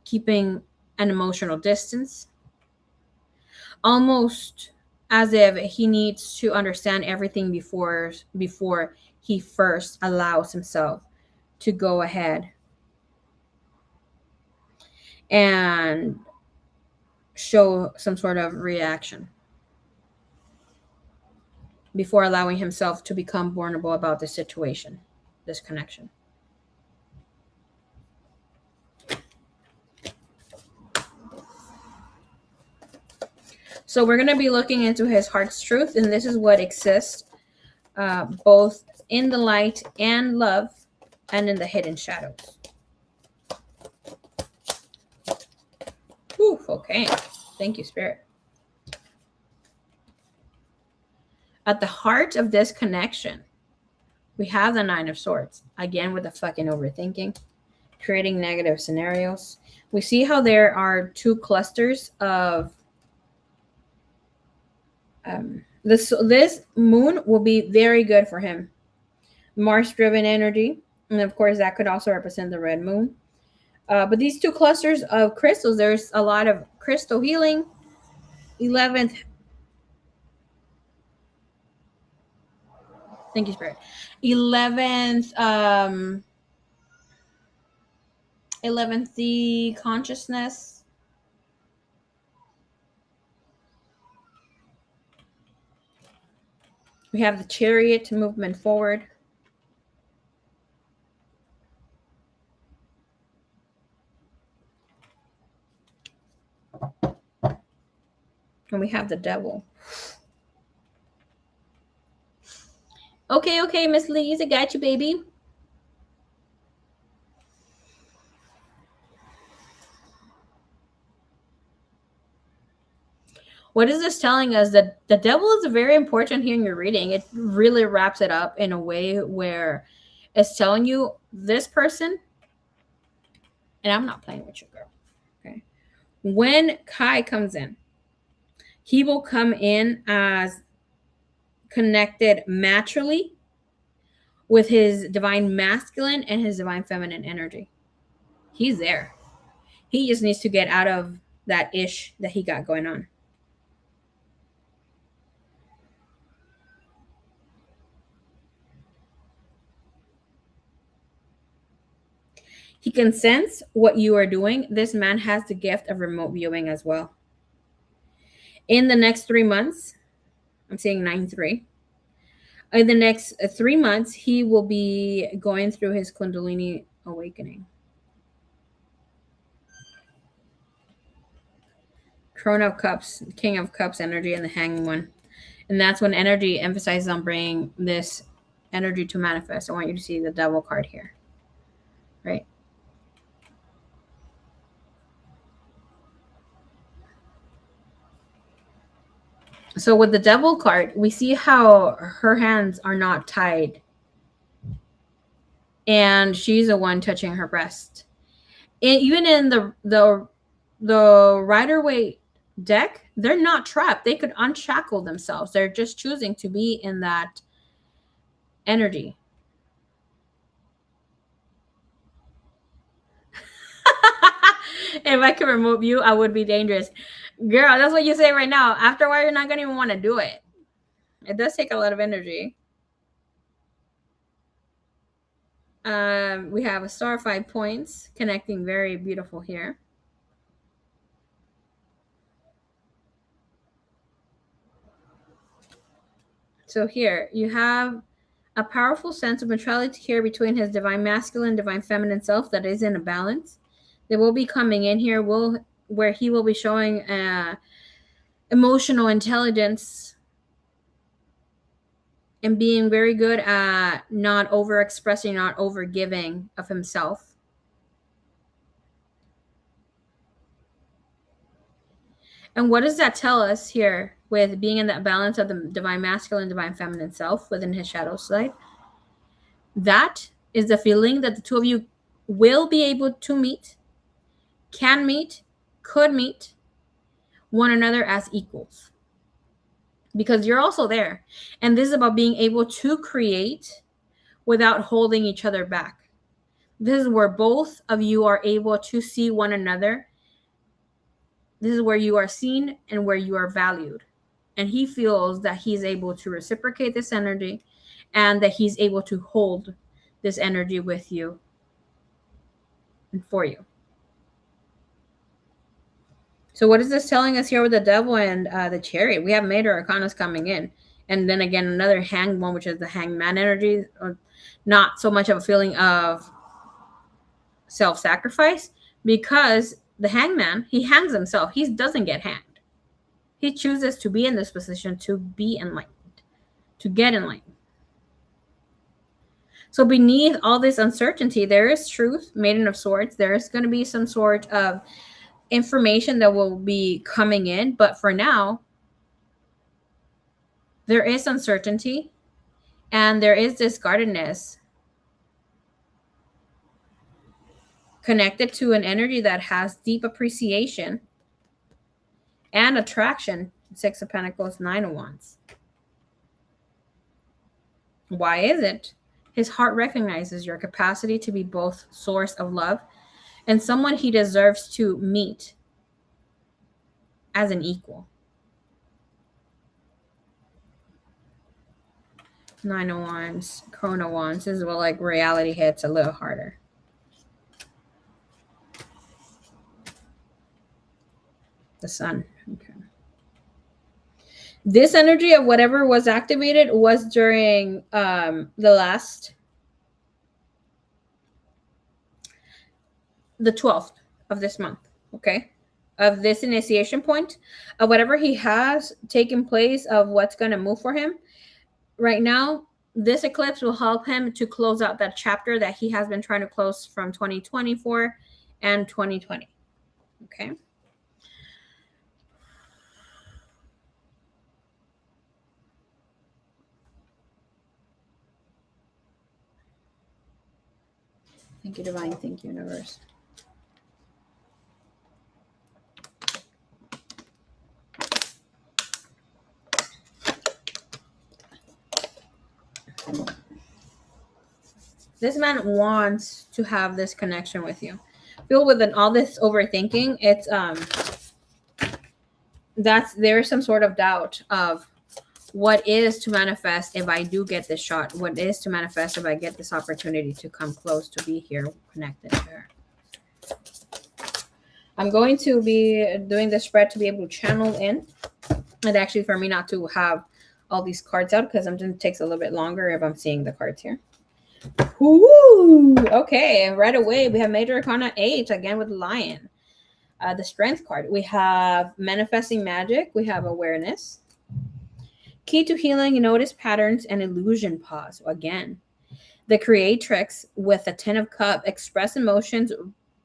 keeping an emotional distance, almost as if he needs to understand everything before he first allows himself to go ahead and show some sort of reaction, before allowing himself to become vulnerable about this situation, this connection. So we're going to be looking into his heart's truth, and this is what exists both in the light and love, and in the hidden shadows. Whew, okay. Thank you, Spirit. At the heart of this connection, we have the Nine of Swords. Again, with the fucking overthinking, creating negative scenarios. We see how there are two clusters of this moon will be very good for him. Mars-driven energy, and of course that could also represent the red moon. But these two clusters of crystals, there's a lot of crystal healing. 11th. Thank you, Spirit. 11th. 11th, the consciousness. We have the Chariot, movement forward. And we have the Devil. Okay, Miss Lees, I got you, baby. What is this telling us? That the Devil is very important here in your reading. It really wraps it up in a way where it's telling you this person, and I'm not playing with you, girl. Okay. When Kai comes in, he will come in as connected naturally with his divine masculine and his divine feminine energy. He's there. He just needs to get out of that ish that he got going on. He can sense what you are doing. This man has the gift of remote viewing as well. In the next 3 months, I'm saying 9-3. In the next 3 months, he will be going through his Kundalini awakening. Crown of Cups, King of Cups energy, and the Hanging One. And that's when energy emphasizes on bringing this energy to manifest. I want you to see the Devil card here, right? So with the Devil card, we see how her hands are not tied, and she's the one touching her breast. Even in the Rider-Waite deck, they're not trapped. They could unshackle themselves. They're just choosing to be in that energy. If I could remote view, I would be dangerous. Girl, that's what you say right now. After a while, you're not going to even want to do it. It does take a lot of energy. We have a star 5 points connecting, very beautiful here. So here you have a powerful sense of neutrality here between his divine masculine, divine feminine self that is in a balance. They will be coming in here where he will be showing emotional intelligence and being very good at not over expressing, not over giving of himself. And what does that tell us here with being in that balance of the divine masculine, divine feminine self within his shadow side? That is the feeling that the two of you will be able to meet, can meet, could meet, one another as equals, because you're also there. And this is about being able to create without holding each other back. This is where both of you are able to see one another. This is where you are seen and where you are valued. And he feels that he's able to reciprocate this energy and that he's able to hold this energy with you and for you. So what is this telling us here with the devil and the chariot? We have major arcanas coming in. And then again, another hanged one, which is the hangman energy. Not so much of a feeling of self-sacrifice, because the hangman, he hangs himself. He doesn't get hanged. He chooses to be in this position to be enlightened, to get enlightened. So beneath all this uncertainty, there is truth, Maiden of Swords. There is going to be some sort of information that will be coming in. But for now, there is uncertainty and there is discardedness connected to an energy that has deep appreciation and attraction. Six of Pentacles, Nine of Wands. Why is it? His heart recognizes your capacity to be both source of love and someone he deserves to meet as an equal. Nine of Wands, Crone of Wands. This is where like reality hits a little harder. The Sun. Okay. This energy of whatever was activated was during the 12th of this month, okay? Of this initiation point, of whatever he has taken place, of what's going to move for him. Right now, this eclipse will help him to close out that chapter that he has been trying to close from 2024 and 2020, okay? Thank you, Divine. Thank you, Universe. This man wants to have this connection with you. Feel with all this overthinking, it's there's some sort of doubt of what is to manifest if I do get this shot. What is to manifest if I get this opportunity to come close, to be here connected to her. I'm going to be doing the spread to be able to channel in. And actually for me not to have all these cards out, because it takes a little bit longer if I'm seeing the cards here. Ooh, okay, right away we have Major Arcana 8 again with Lion. The Strength card. We have Manifesting Magic. We have Awareness. Key to Healing, Notice Patterns, and Illusion Pause. Again, the Creatrix with the 10 of Cups. Express emotions,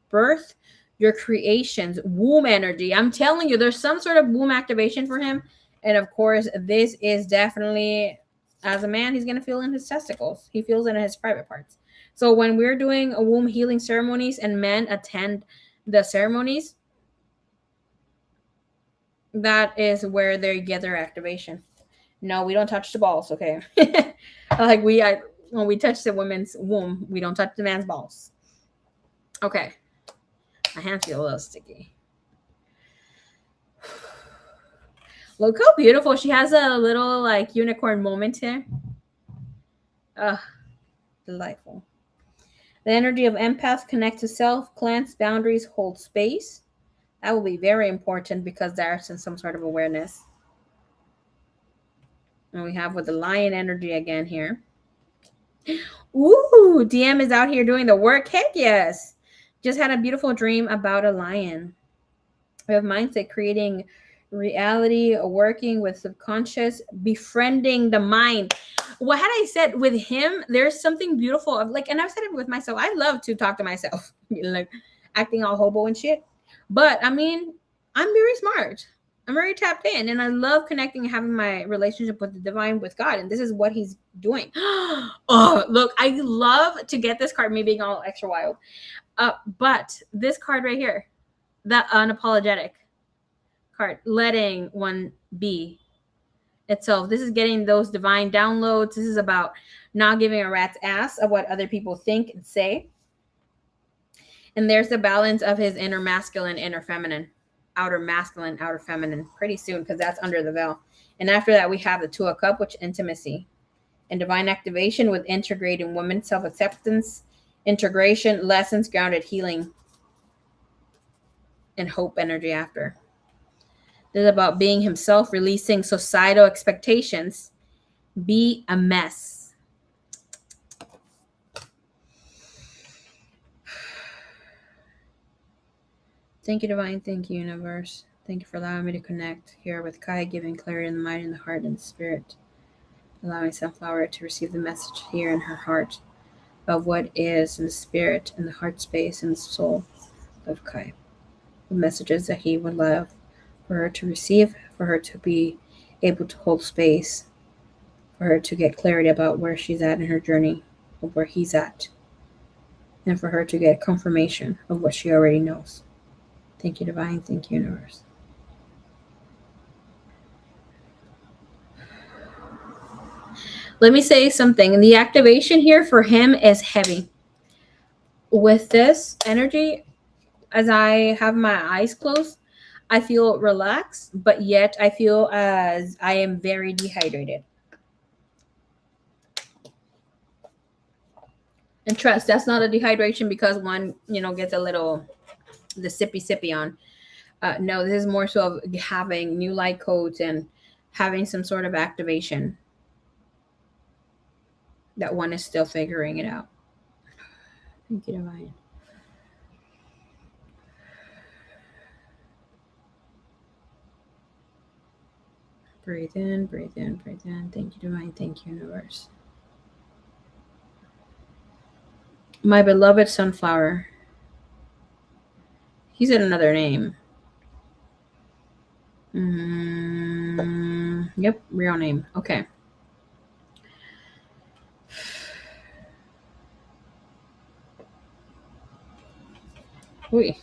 birth your creations, womb energy. I'm telling you, there's some sort of womb activation for him. And of course, this is definitely, as a man, he's going to feel in his testicles. He feels it in his private parts. So when we're doing a womb healing ceremonies and men attend the ceremonies, that is where they get their activation. No, we don't touch the balls, okay? Like when we touch the woman's womb, we don't touch the man's balls. Okay. My hands feel a little sticky. Look how beautiful. She has a little like unicorn moment here. Delightful. The energy of empath, connect to self, cleanse boundaries, hold space. That will be very important because there's some sort of awareness. And we have with the Lion energy again here. Ooh, DM is out here doing the work. Heck yes. Just had a beautiful dream about a lion. We have mindset, creating reality, working with subconscious, befriending the mind. What had I said with him? There's something beautiful of like, and I've said it with myself. I love to talk to myself, like acting all hobo and shit. But I mean, I'm very smart. I'm very tapped in, and I love connecting and having my relationship with the divine, with God. And this is what he's doing. Oh, look, I love to get this card, me being all extra wild. But this card right here, that unapologetic. card, letting one be itself. This is getting those divine downloads. This is about not giving a rat's ass of what other people think and say. And there's the balance of his inner masculine, inner feminine, outer masculine, outer feminine, pretty soon, because that's under the veil. And after that, we have the Two of Cups, which intimacy and divine activation with integrating woman, self-acceptance, integration, lessons, grounded healing, and hope energy after. This is about being himself, releasing societal expectations. Be a mess. Thank you, divine. Thank you, universe. Thank you for allowing me to connect here with Kai, giving clarity in the mind, in the heart, and the spirit. Allowing Sunflower to receive the message here in her heart of what is in the spirit, in the heart space, and the soul of Kai. The messages that he would love for her to receive, for her to be able to hold space, for her to get clarity about where she's at in her journey, of where he's at, and for her to get confirmation of what she already knows. Thank you, divine. Thank you, universe. Let me say something. The activation here for him is heavy. With this energy, as I have my eyes closed, I feel relaxed, but yet I feel as I am very dehydrated. And trust, that's not a dehydration because one, gets a little the sippy on. No, this is more so of having new light codes and having some sort of activation that one is still figuring it out. Thank you, divine. Breathe in, breathe in, breathe in. Thank you, divine. Thank you, universe. My beloved Sunflower. He said another name. Yep, real name. Okay. Wait.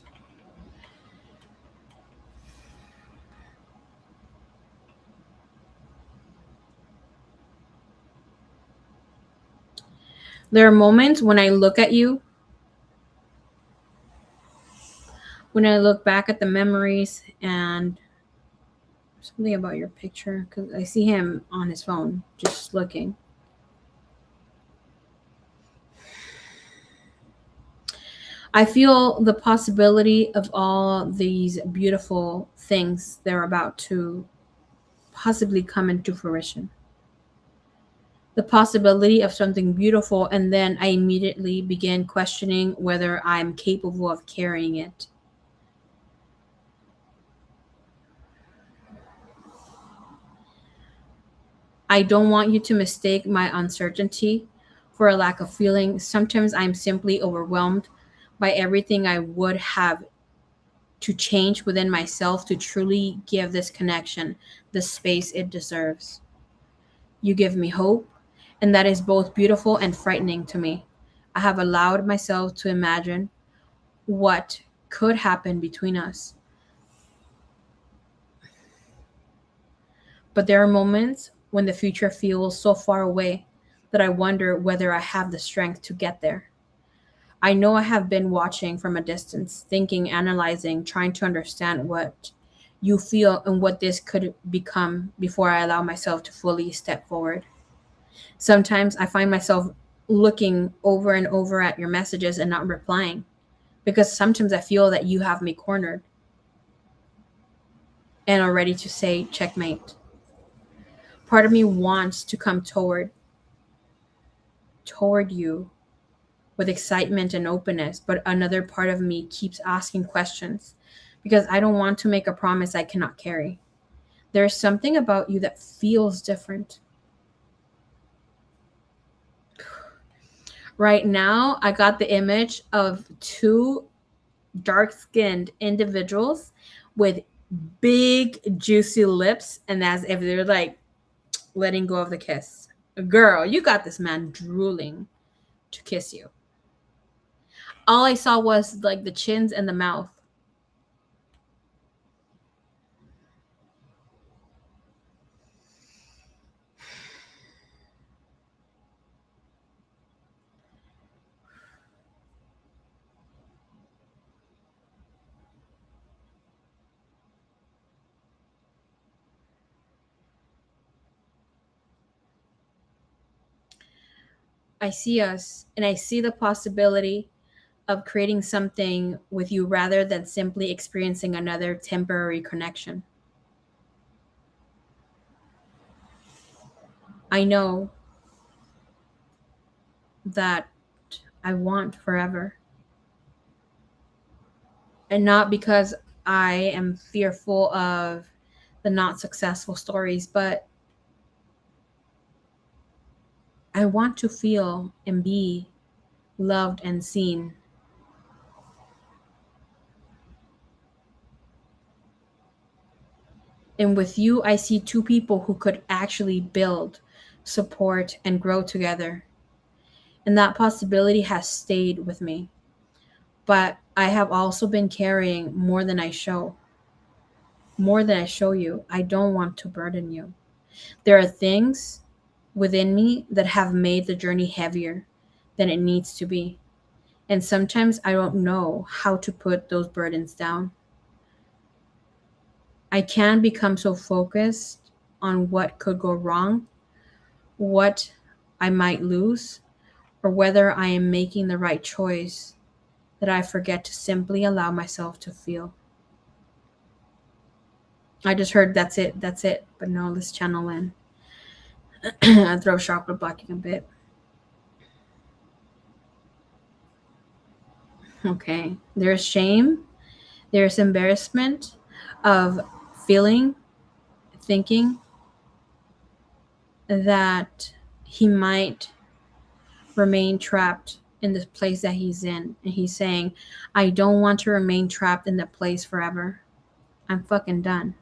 There are moments when I look at you, when I look back at the memories and something about your picture, because I see him on his phone just looking. I feel the possibility of all these beautiful things that are about to possibly come into fruition. The possibility of something beautiful, and then I immediately begin questioning whether I'm capable of carrying it. I don't want you to mistake my uncertainty for a lack of feeling. Sometimes I'm simply overwhelmed by everything I would have to change within myself to truly give this connection the space it deserves. You give me hope, and that is both beautiful and frightening to me. I have allowed myself to imagine what could happen between us. But there are moments when the future feels so far away that I wonder whether I have the strength to get there. I know I have been watching from a distance, thinking, analyzing, trying to understand what you feel and what this could become before I allow myself to fully step forward. Sometimes I find myself looking over and over at your messages and not replying because sometimes I feel that you have me cornered and are ready to say checkmate. Part of me wants to come toward you with excitement and openness, but another part of me keeps asking questions because I don't want to make a promise I cannot carry. There's something about you that feels different. Right now, I got the image of two dark skinned individuals with big, juicy lips, and as if they're like letting go of the kiss. Girl, you got this man drooling to kiss you. All I saw was like the chins and the mouth. I see us and I see the possibility of creating something with you rather than simply experiencing another temporary connection. I know that I want forever. And not because I am fearful of the not successful stories, but I want to feel and be loved and seen. And with you, I see two people who could actually build, support, and grow together. And that possibility has stayed with me. But I have also been carrying more than I show you. I don't want to burden you. There are things within me that have made the journey heavier than it needs to be. And sometimes I don't know how to put those burdens down. I can become so focused on what could go wrong, what I might lose, or whether I am making the right choice that I forget to simply allow myself to feel. I just heard that's it. But no, let's channel in. I throw chocolate blocking a bit. Okay. There's shame, there's embarrassment of feeling, thinking that he might remain trapped in this place that he's in. And he's saying, I don't want to remain trapped in that place forever. I'm fucking done.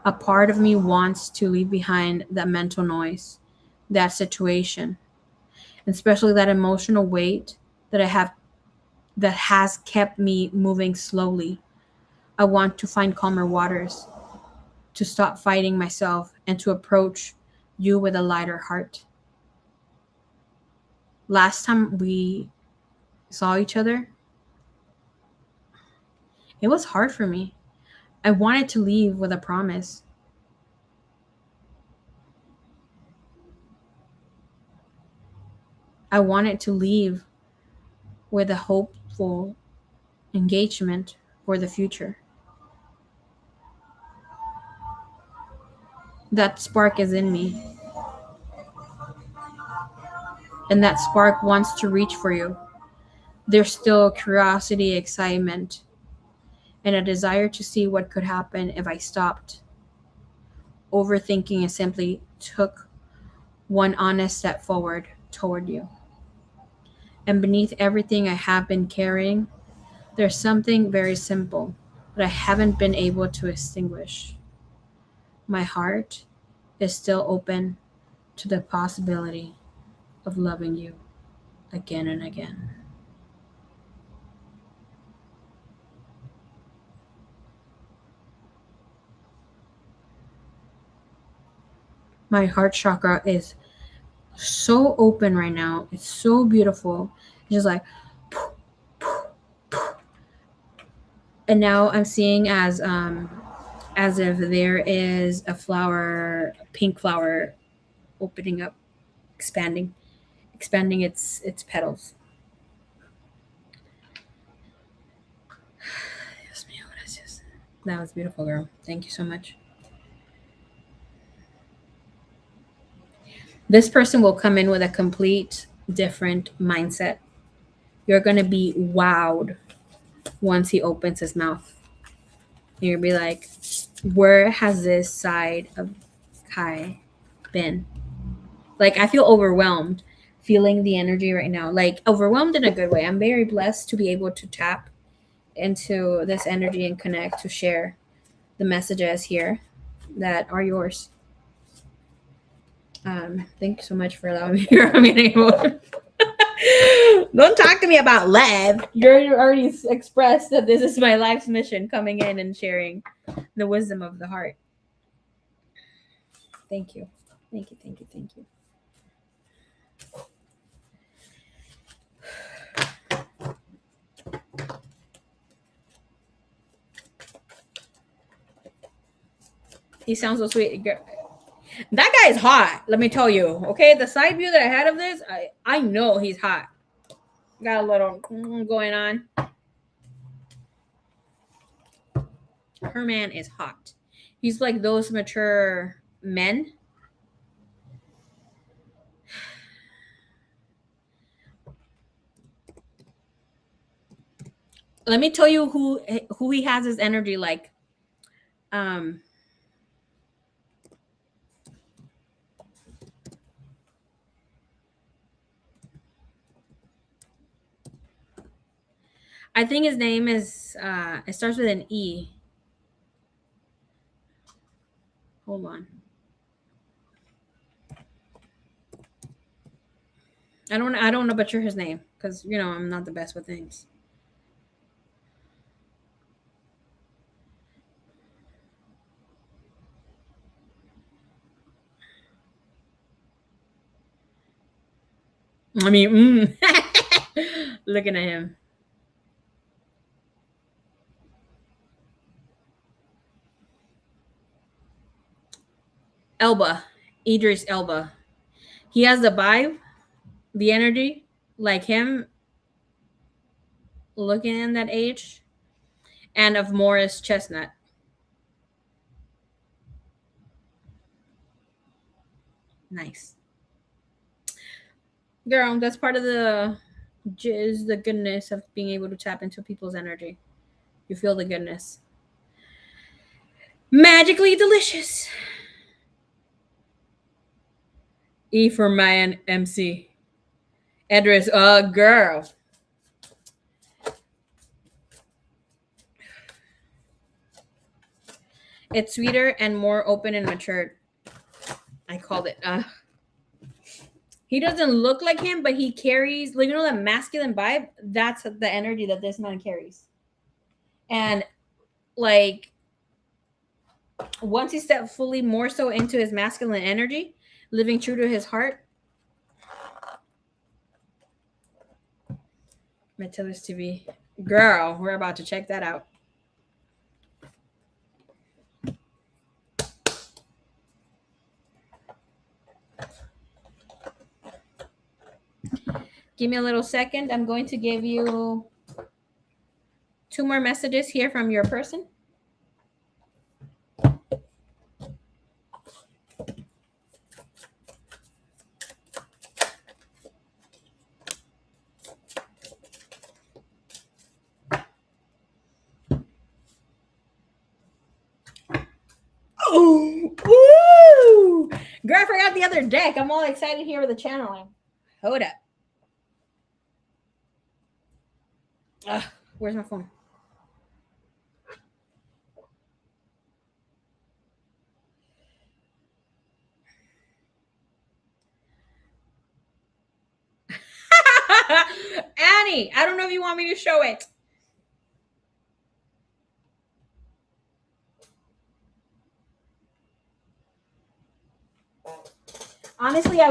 A part of me wants to leave behind that mental noise, that situation, especially that emotional weight that I have that has kept me moving slowly. I want to find calmer waters, to stop fighting myself, and to approach you with a lighter heart. Last time we saw each other, it was hard for me. I wanted to leave with a promise. I wanted to leave with a hopeful engagement for the future. That spark is in me, and that spark wants to reach for you. There's still curiosity, excitement, and a desire to see what could happen if I stopped overthinking and simply took one honest step forward toward you. And beneath everything I have been carrying, there's something very simple that I haven't been able to extinguish. My heart is still open to the possibility of loving you again and again. My heart chakra is so open right now. It's so beautiful. It's just like, and now I'm seeing as if there is a flower, a pink flower, opening up, expanding, expanding its petals. Dios mío, gracias. That was beautiful, girl. Thank you so much. This person will come in with a complete different mindset. You're gonna be wowed once he opens his mouth. You're gonna be like, where has this side of Kai been? Like, I feel overwhelmed feeling the energy right now. Like, overwhelmed in a good way. I'm very blessed to be able to tap into this energy and connect to share the messages here that are yours. Thank you so much for allowing me here. I mean, don't talk to me about love. You already expressed that this is my life's mission, coming in and sharing the wisdom of the heart. Thank you. Thank you. Thank you. Thank you. He sounds so sweet. That guy is hot. Let me tell you. Okay, the side view that I had of this, I know he's hot. Got a little going on. Her man is hot. He's like those mature men. Let me tell you who he has his energy like. Um, I think his name is it starts with an E. Hold on. I don't know butcher his name because I'm not the best with names. I mean, looking at him. Elba, Idris Elba. He has the vibe, the energy, like him looking in that age, and of Morris Chestnut. Nice. Girl, that's part of the jizz, the goodness of being able to tap into people's energy. You feel the goodness. Magically delicious. E for man MC. Address, girl. It's sweeter and more open and matured. I called it. He doesn't look like him, but he carries, like, that masculine vibe. That's the energy that this man carries. And like, once he stepped fully more so into his masculine energy, living true to his heart. Metilus TV. Girl, we're about to check that out. Give me a little second. I'm going to give you 2 more messages here from your person. Oh, woo! Girl, I forgot the other deck. I'm all excited here with the channeling. Hold up. Ugh, where's my phone? Annie, I don't know if you want me to show it. Honestly, I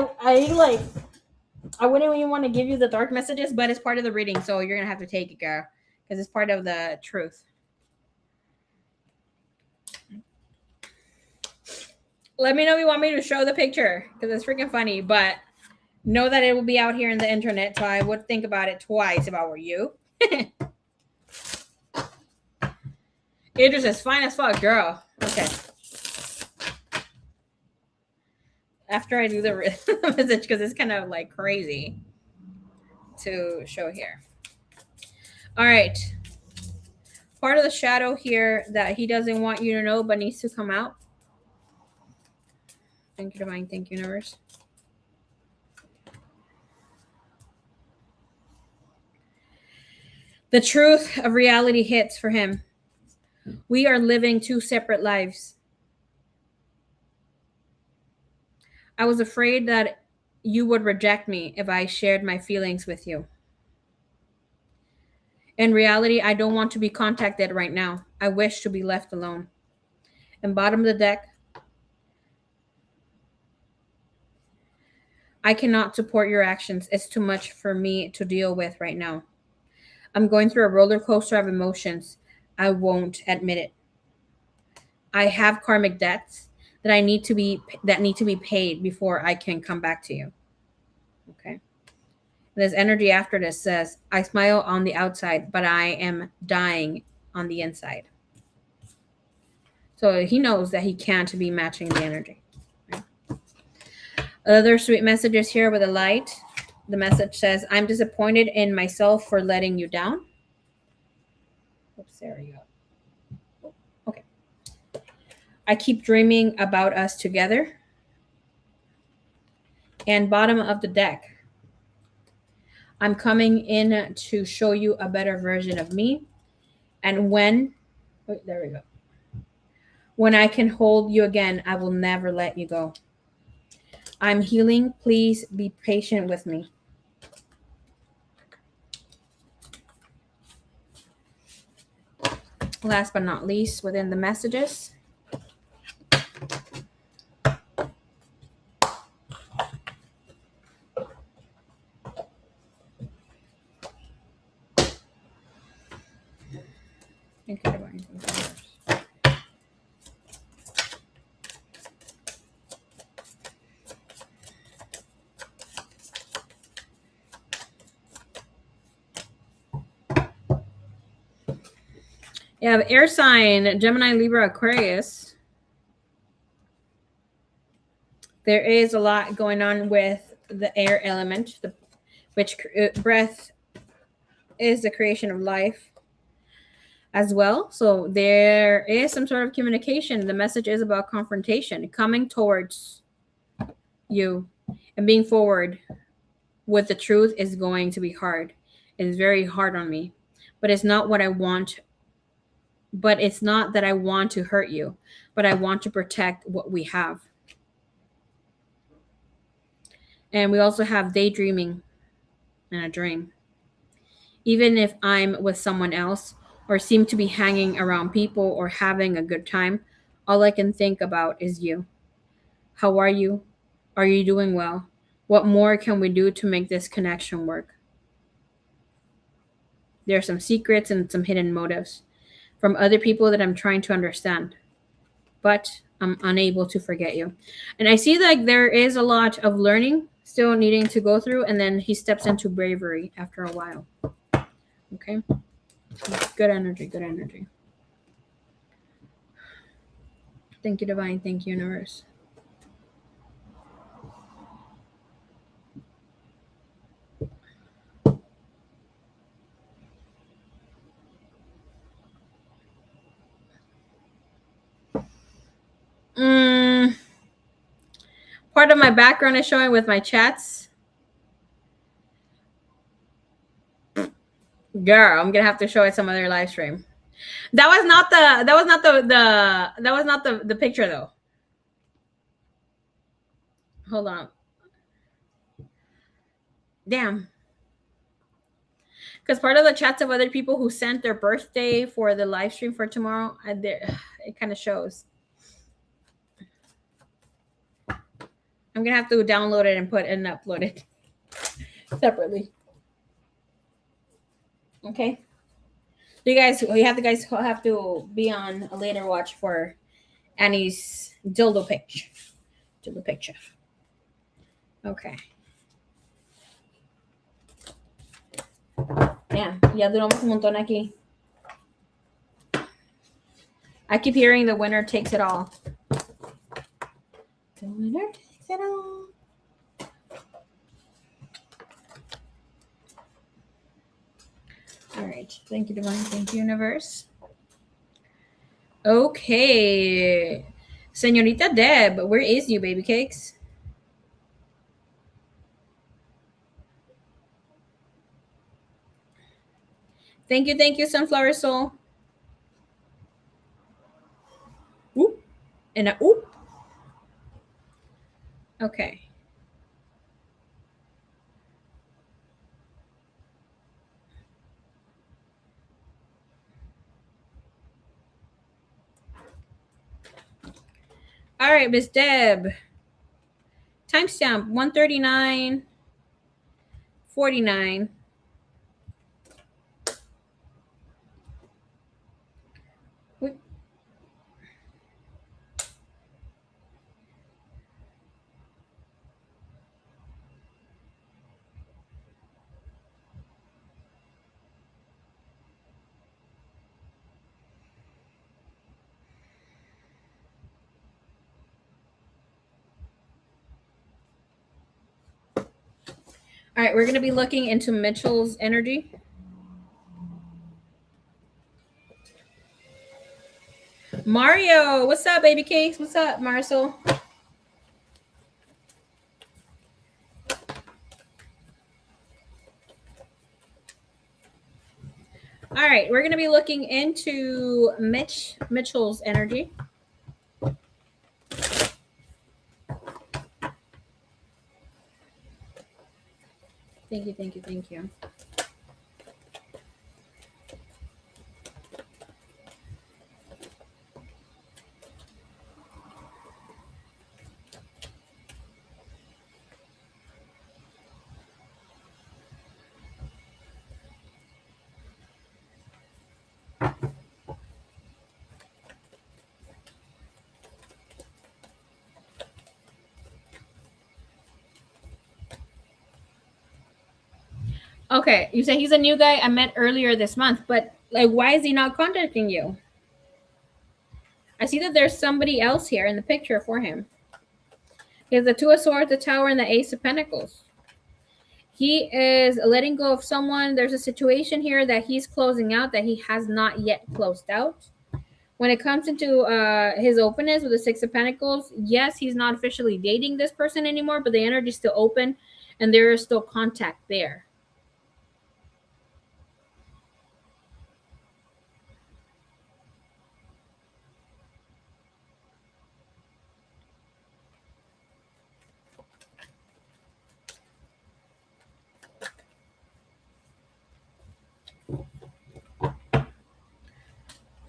wouldn't even want to give you the dark messages, but it's part of the reading, so you're gonna have to take it, girl, because it's part of the truth. Let me know if you want me to show the picture, because it's freaking funny, but know that it will be out here in the internet, so I would think about it twice if I were you. Idris is fine as fuck, girl. Okay. After I do the message, because it's kind of like crazy to show here. All right. Part of the shadow here that he doesn't want you to know but needs to come out. Thank you, Divine. Thank you, Universe. The truth of reality hits for him. We are living 2 separate lives. I was afraid that you would reject me if I shared my feelings with you. In reality, I don't want to be contacted right now. I wish to be left alone. And bottom of the deck, I cannot support your actions. It's too much for me to deal with right now. I'm going through a roller coaster of emotions. I won't admit it. I have karmic debts that need to be paid before I can come back to you. Okay. This energy after this says, I smile on the outside, but I am dying on the inside. So he knows that he can't be matching the energy. Right? Other sweet messages here with a light. The message says, I'm disappointed in myself for letting you down. Oops, there you go. Okay. I keep dreaming about us together. And bottom of the deck, I'm coming in to show you a better version of me. And there we go. When I can hold you again, I will never let you go. I'm healing. Please be patient with me. Last but not least, within the messages, you have air sign, Gemini, Libra, Aquarius. There is a lot going on with the air element, which breath is the creation of life as well. So there is some sort of communication. The message is about confrontation, coming towards you and being forward with the truth is going to be hard. It is very hard on me, but it's not what I want. But it's not that I want to hurt you, but I want to protect what we have. And we also have daydreaming and a dream. Even if I'm with someone else or seem to be hanging around people or having a good time, all I can think about is you. How are you? Are you doing well? What more can we do to make this connection work? There are some secrets and some hidden motives from other people that I'm trying to understand, but I'm unable to forget you. And I see like there is a lot of learning still needing to go through, and then he steps into bravery after a while. Okay. Good energy, good energy. Thank you, Divine. Thank you, Universe. Mm, part of my background is showing with my chats. Girl, I'm gonna have to show it some other live stream. That was not the picture though. Hold on. Damn. Because part of the chats of other people who sent their birthday for the live stream for tomorrow, it kind of shows. I'm gonna have to download it and upload it separately. Okay. You guys have to be on a later watch for Annie's dildo picture. Dildo picture. Okay. Yeah, ya duramos un montón aquí. I keep hearing the winner takes it all. The winner takes it all. All right. Thank you, Divine. Thank you, Universe. Okay. Señorita Deb, where is you, baby cakes? Thank you, Sunflower Soul. Oop. And a oop. Okay. All right, Miss Deb. Timestamp 139:49. All right, we're going to be looking into Mitchell's energy. Mario, what's up, baby cakes? What's up, Marcel? All right, we're going to be looking into Mitchell's energy. Thank you, thank you, thank you. Okay, you say he's a new guy I met earlier this month, but like, why is he not contacting you? I see that there's somebody else here in the picture for him. He has the Two of Swords, the Tower, and the Ace of Pentacles. He is letting go of someone. There's a situation here that he's closing out that he has not yet closed out. When it comes into his openness with the Six of Pentacles, yes, he's not officially dating this person anymore, but the energy is still open and there is still contact there.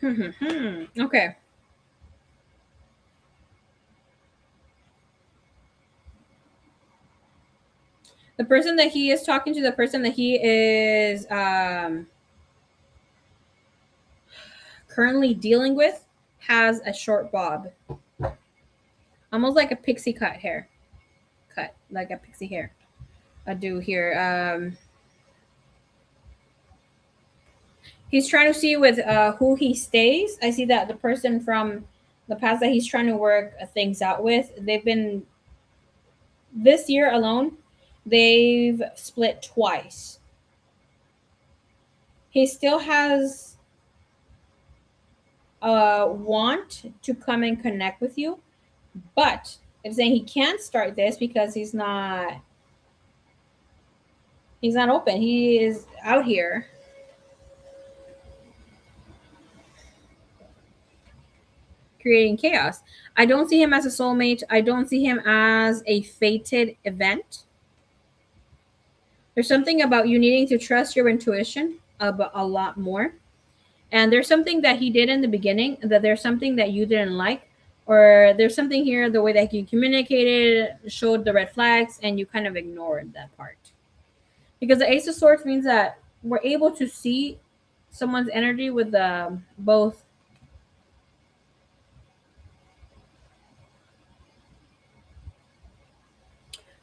Okay. The person that he is talking to, the person that he is currently dealing with, has a short bob. Almost like a pixie cut, like a pixie hair. I do here. He's trying to see with who he stays. I see that the person from the past that he's trying to work things out with, they've been, this year alone, they've split twice. He still has a want to come and connect with you, but I'm saying he can't start this because he's not open. He is out here creating chaos. I don't see him as a soulmate. I don't see him as a fated event. There's something about you needing to trust your intuition a lot more. And there's something that he did in the beginning that there's something that you didn't like, or there's something here, the way that he communicated showed the red flags and you kind of ignored that part. Because the Ace of Swords means that we're able to see someone's energy with both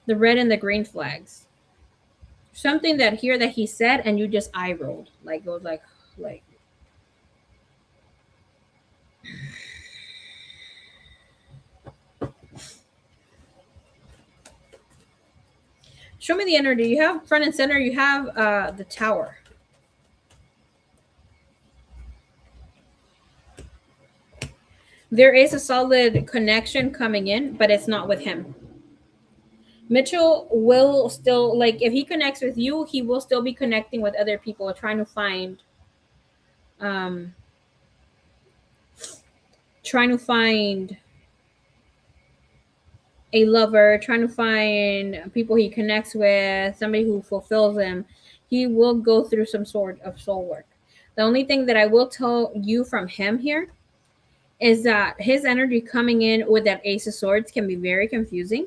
the red and the green flags. Something that here that he said and you just eye rolled, like it was like show me the energy. You have front and center, you have the Tower. There is a solid connection coming in, but it's not with him. Mitchell will still, like, if he connects with you, he will still be connecting with other people, trying to find a lover, trying to find people he connects with, somebody who fulfills him. He will go through some sort of soul work. The only thing that I will tell you from him here is that his energy coming in with that Ace of Swords can be very confusing,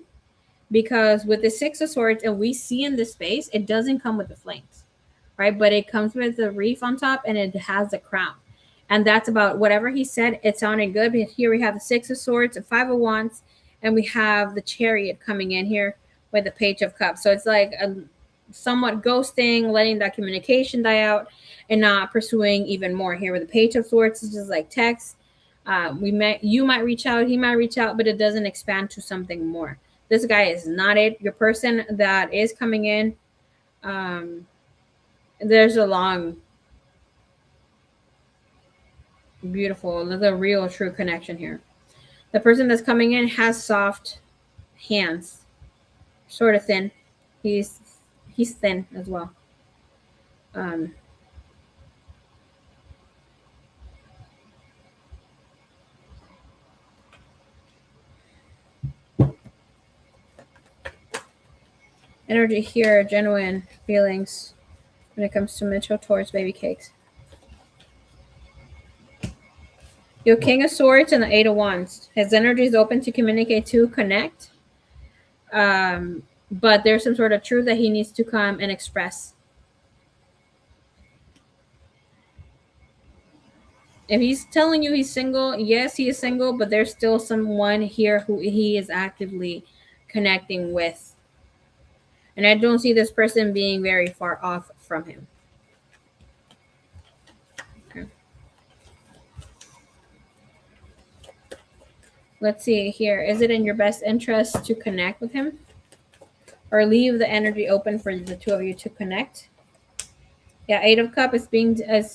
because with the Six of Swords, and we see in this space, it doesn't come with the flames, right? But it comes with the wreath on top and it has the crown. And that's about whatever he said. It sounded good. But here we have the Six of Swords, the Five of Wands, and we have the Chariot coming in here with the Page of Cups. So it's like a somewhat ghosting, letting that communication die out and not pursuing even more. Here with the Page of Swords, it's just like text. You might reach out, he might reach out, but it doesn't expand to something more. This guy is not it. Your person that is coming in Um, there's a long, beautiful, there's a real, true connection here. The person that's coming in has soft hands, sort of thin. He's he's thin as well. Um, Energy here, genuine feelings when it comes to Mitchell towards baby cakes. Your King of Swords and the Eight of Wands. His energy is open to communicate, to connect. But there's some sort of truth that he needs to come and express. If he's telling you he's single, yes, he is single, but there's still someone here who he is actively connecting with. And I don't see this person being very far off from him. Okay. Let's see here. Is it in your best interest to connect with him? Or leave the energy open for the two of you to connect? Yeah, Eight of Cup is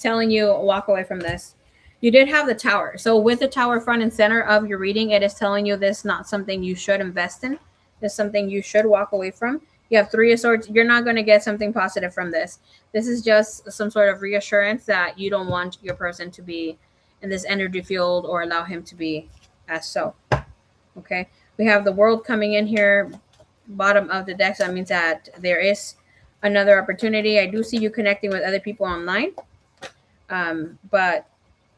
telling you walk away from this. You did have the Tower. So with the Tower front and center of your reading, it is telling you this is not something you should invest in. This is something you should walk away from. You have Three of Swords. You're not going to get something positive from this. This is just some sort of reassurance that you don't want your person to be in this energy field or allow him to be as so. Okay. We have the World coming in here, bottom of the deck. So that means that there is another opportunity. I do see you connecting with other people online. But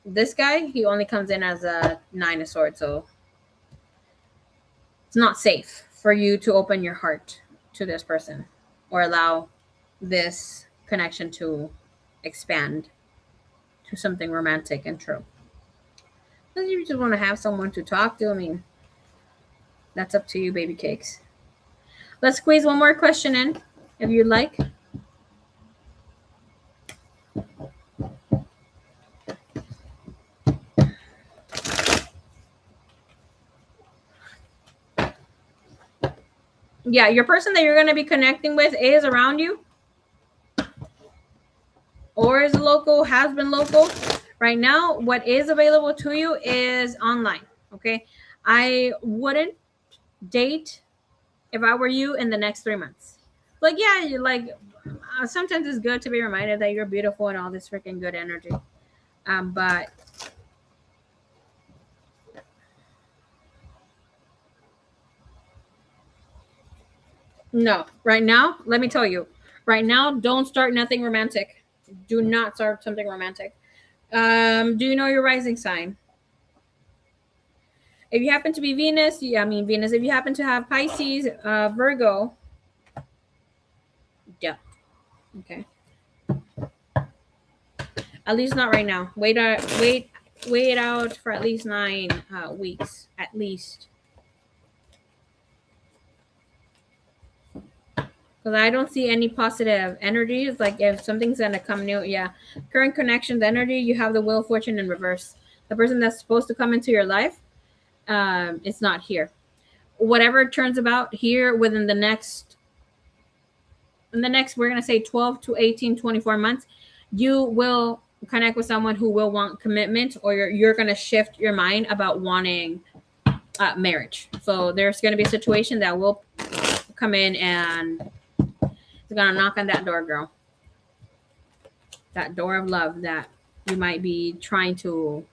this guy, he only comes in as a Nine of Swords. So it's not safe for you to open your heart to this person or allow this connection to expand to something romantic and true. If you just want to have someone to talk to, I mean, that's up to you, baby cakes. Let's squeeze one more question in, if you'd like. Yeah, your person that you're going to be connecting with is around you or is local, has been local. Right now, what is available to you is online, okay? I wouldn't date if I were you in the next 3 months. Like, yeah, sometimes it's good to be reminded that you're beautiful and all this freaking good energy. But no, right now, let me tell you, right now, don't start nothing romantic. Do not start something romantic. Do you know your rising sign? If you happen to be Venus, yeah, I mean Venus. If you happen to have Pisces, Virgo, yeah, okay. At least not right now. Wait out for at least 9 weeks, at least. Because I don't see any positive energies. Like if something's gonna come new, yeah. Current connections energy, you have the Wheel of Fortune in reverse. The person that's supposed to come into your life, it's not here. Whatever turns about here within the next, we're gonna say 12 to 18, 24 months, you will connect with someone who will want commitment, or you're gonna shift your mind about wanting marriage. So there's gonna be a situation that will come in and it's gonna knock on that door, girl. That door of love that you might be trying to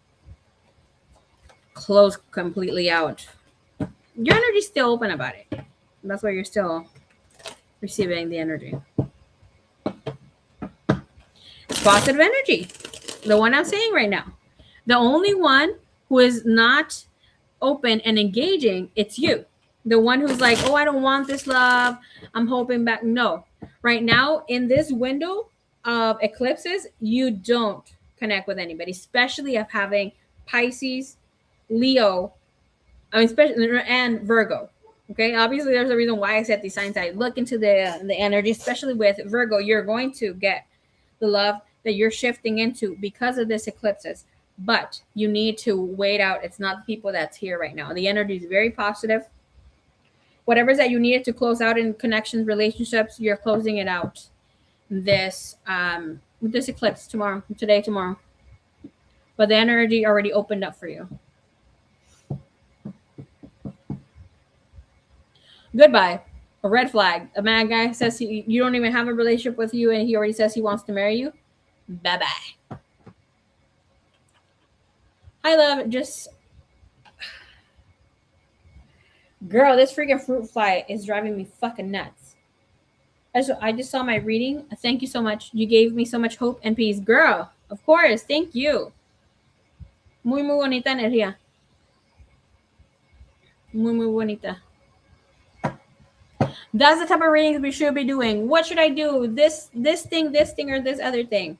close completely out. Your energy's still open about it. That's why you're still receiving the energy. It's positive energy. The one I'm saying right now. The only one who is not open and engaging, it's you. The one who's like, oh, I don't want this love. I'm hoping back. No. Right now, in this window of eclipses, you don't connect with anybody, especially of having Pisces, Leo, especially and Virgo. Okay, obviously there's a reason why I said these signs. I look into the energy, especially with Virgo. You're going to get the love that you're shifting into because of this eclipses, but you need to wait out. It's not the people that's here right now. The energy is very positive. Whatever's that you needed to close out in connections, relationships, you're closing it out. this eclipse tomorrow, today, tomorrow. But the energy already opened up for you. Goodbye. A red flag. A mad guy says you don't even have a relationship with you, and he already says he wants to marry you. Bye bye. I love just girl. This freaking fruit fly is driving me fucking nuts. I just saw my reading. Thank you so much. You gave me so much hope and peace, girl. Of course. Thank you. Muy bonita energía. Muy bonita. That's the type of readings we should be doing. What should I do? This thing, or this other thing?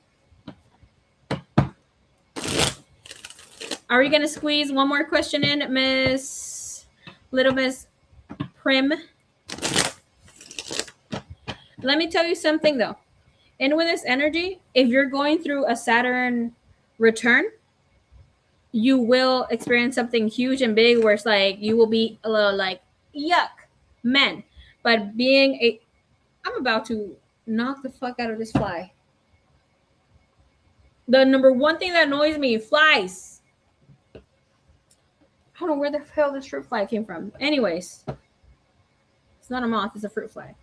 Are we gonna squeeze one more question in, Miss Prim? Let me tell you something though. And with this energy, if you're going through a Saturn return, you will experience something huge and big where it's like you will be a little like yuck, men. But I'm about to knock the fuck out of this fly. The number one thing that annoys me, flies. I don't know where the hell this fruit fly came from. Anyways, it's not a moth, it's a fruit fly.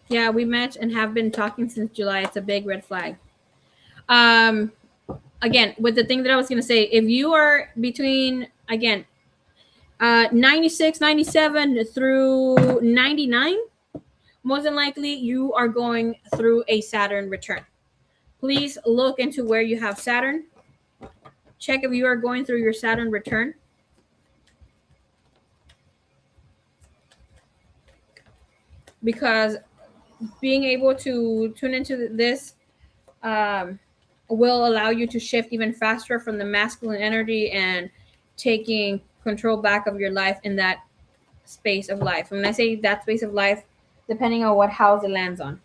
Yeah, we met and have been talking since July. It's a big red flag. Again, with the thing that I was going to say, if you are between, again, 96, 97 through 99, most than likely you are going through a Saturn return. Please look into where you have Saturn. Check if you are going through your Saturn return. Because being able to tune into this will allow you to shift even faster from the masculine energy and taking control back of your life in that space of life. And when I say that space of life, depending on what house it lands on.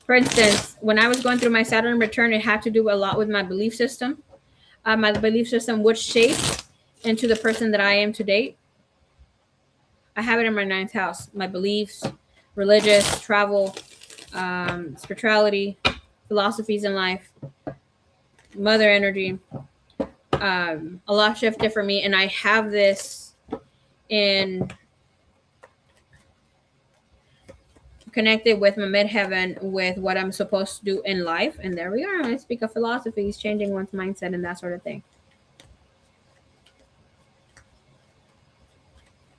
For instance, when I was going through my Saturn return, it had to do a lot with my belief system. My belief system would shape into the person that I am today. I have it in my ninth house. My beliefs, religious, travel, spirituality, philosophies in life, mother energy. A lot shifted for me, and I have this in connected with my midheaven with what I'm supposed to do in life. And there we are. I speak of philosophies, changing one's mindset and that sort of thing.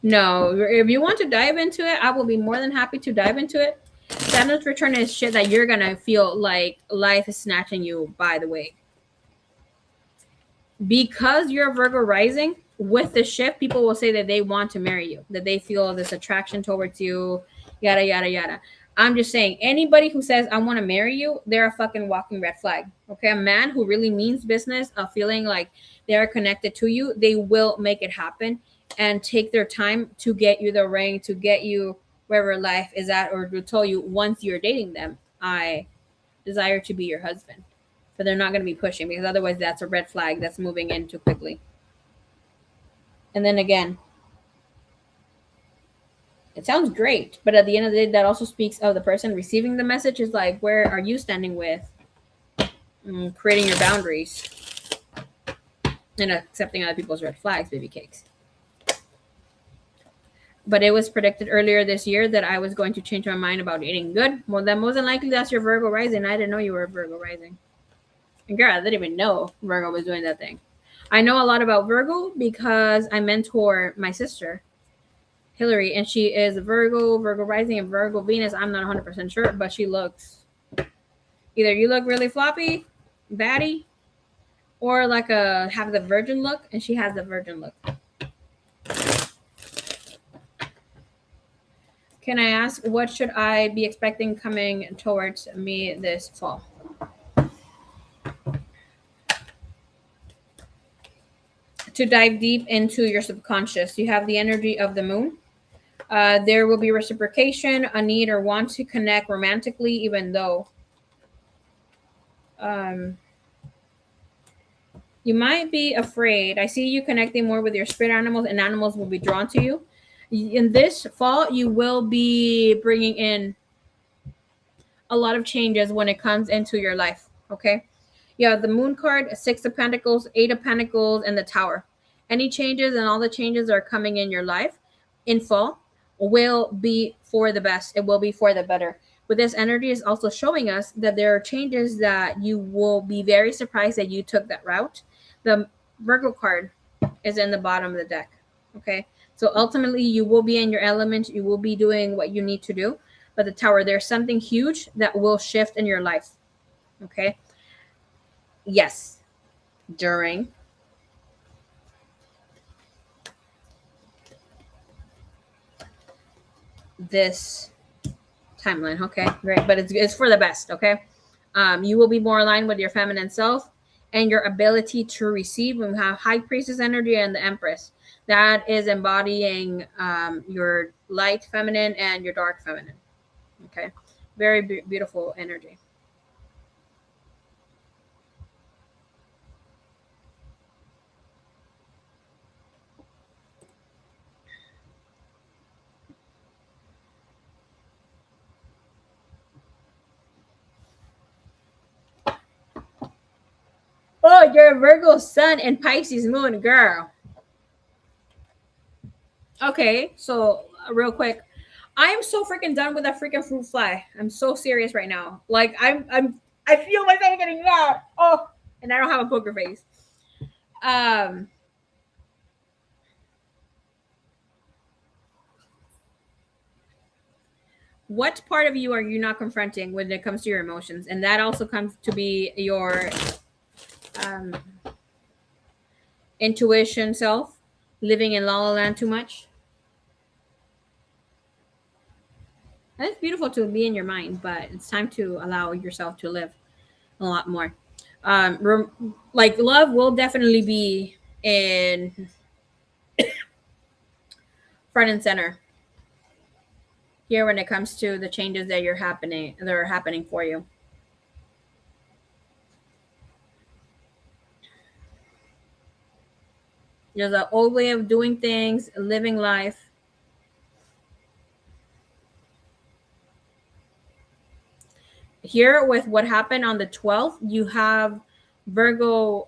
No, if you want to dive into it, I will be more than happy to dive into it. Saturn's return is shit that you're gonna feel like life is snatching you by the way. Because you're a Virgo rising, with the shift, people will say that they want to marry you, that they feel this attraction towards you, yada, yada, yada. I'm just saying, anybody who says, I want to marry you, they're a fucking walking red flag. Okay. A man who really means business, of feeling like they're connected to you, they will make it happen and take their time to get you the ring, to get you wherever life is at, or to tell you once you're dating them, I desire to be your husband. But they're not going to be pushing, because otherwise that's a red flag that's moving in too quickly. And then again, it sounds great, but at the end of the day, that also speaks of the person receiving the message is like, where are you standing with creating your boundaries and accepting other people's red flags, baby cakes. But it was predicted earlier this year that I was going to change my mind about eating good. Well, then most than likely that's your Virgo rising. I didn't know you were a Virgo rising. And girl, I didn't even know Virgo was doing that thing. I know a lot about Virgo because I mentor my sister, Hillary, and she is a Virgo rising, and Virgo Venus. I'm not 100% sure, but she looks, either you look really floppy, batty, or like have the virgin look, and she has the virgin look. Can I ask, what should I be expecting coming towards me this fall? To dive deep into your subconscious, you have the energy of the moon. There will be reciprocation, a need or want to connect romantically, even though um, you might be afraid. I see you connecting more with your spirit animals, and animals will be drawn to you. In this fall, you will be bringing in a lot of changes when it comes into your life. Okay. Yeah, the moon card, six of pentacles, eight of pentacles, and the tower. Any changes and all the changes that are coming in your life in fall will be for the best. It will be for the better. But this energy is also showing us that there are changes that you will be very surprised that you took that route. The Virgo card is in the bottom of the deck. Okay. So ultimately, you will be in your element. You will be doing what you need to do. But the tower, there's something huge that will shift in your life. Okay. Yes. During this timeline. Okay. Great. But it's for the best. Okay. You will be more aligned with your feminine self and your ability to receive. We have High Priestess energy and the Empress. That is embodying your light feminine and your dark feminine. Okay. Very beautiful energy. Oh, you're a Virgo sun and Pisces moon, girl. Okay, so real quick, I am so freaking done with that freaking fruit fly. I'm so serious right now. Like I feel myself getting mad. Oh, and I don't have a poker face. Um, what part of you are you not confronting when it comes to your emotions? And that also comes to be your um, intuition self, living in La La Land too much. And it's beautiful to be in your mind, but it's time to allow yourself to live a lot more. Like love will definitely be in front and center here when it comes to the changes that are happening for you. There's an old way of doing things, living life. Here with what happened on the 12th, you have Virgo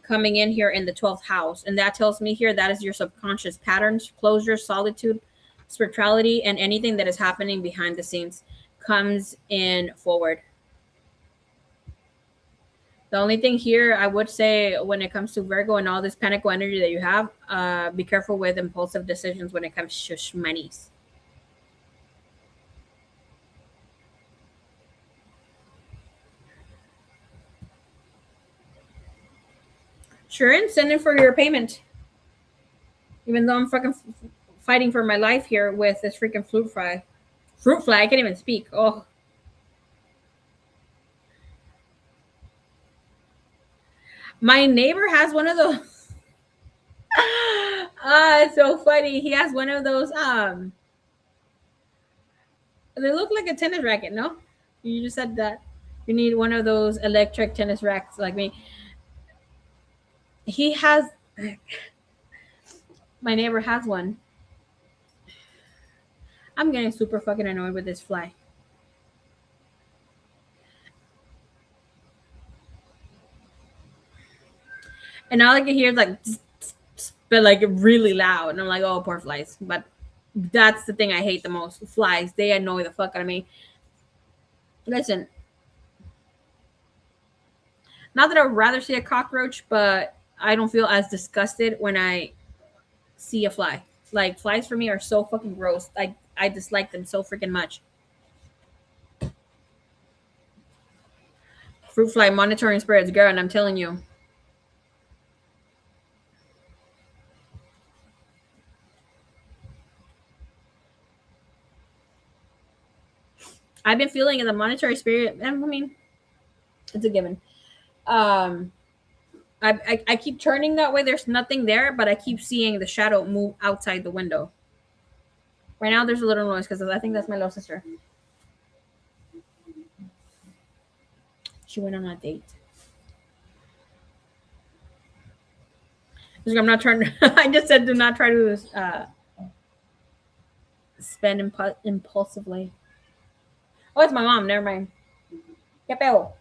coming in here in the 12th house, and that tells me here that is your subconscious patterns, closure, solitude, spirituality, and anything that is happening behind the scenes comes in forward. The only thing here I would say when it comes to Virgo and all this panical energy that you have, be careful with impulsive decisions when it comes to shmoneys. Sure, and send in for your payment. Even though I'm fucking fighting for my life here with this freaking fruit fly. Fruit fly, I can't even speak. Oh, my neighbor has one of those. It's so funny. He has one of those. They look like a tennis racket. No, you just said that you need one of those electric tennis racks like me. He has. My neighbor has one. I'm getting super fucking annoyed with this fly. And all I can hear is like, but like really loud. And I'm like, oh, poor flies. But that's the thing I hate the most. Flies. They annoy the fuck out of me. Listen, not that I'd rather see a cockroach, but I don't feel as disgusted when I see a fly. Like flies for me are so fucking gross. I dislike them so freaking much. Fruit fly monitoring spirits, girl, and I'm telling you, I've been feeling in the monetary spirit, and I mean, it's a given. Um, I keep turning that way. There's nothing there, but I keep seeing the shadow move outside the window. Right now, there's a little noise because I think that's my little sister. She went on a date. I'm not trying to. I just said do not try to spend impulsively. Oh, it's my mom. Never mind. ¿Qué pego?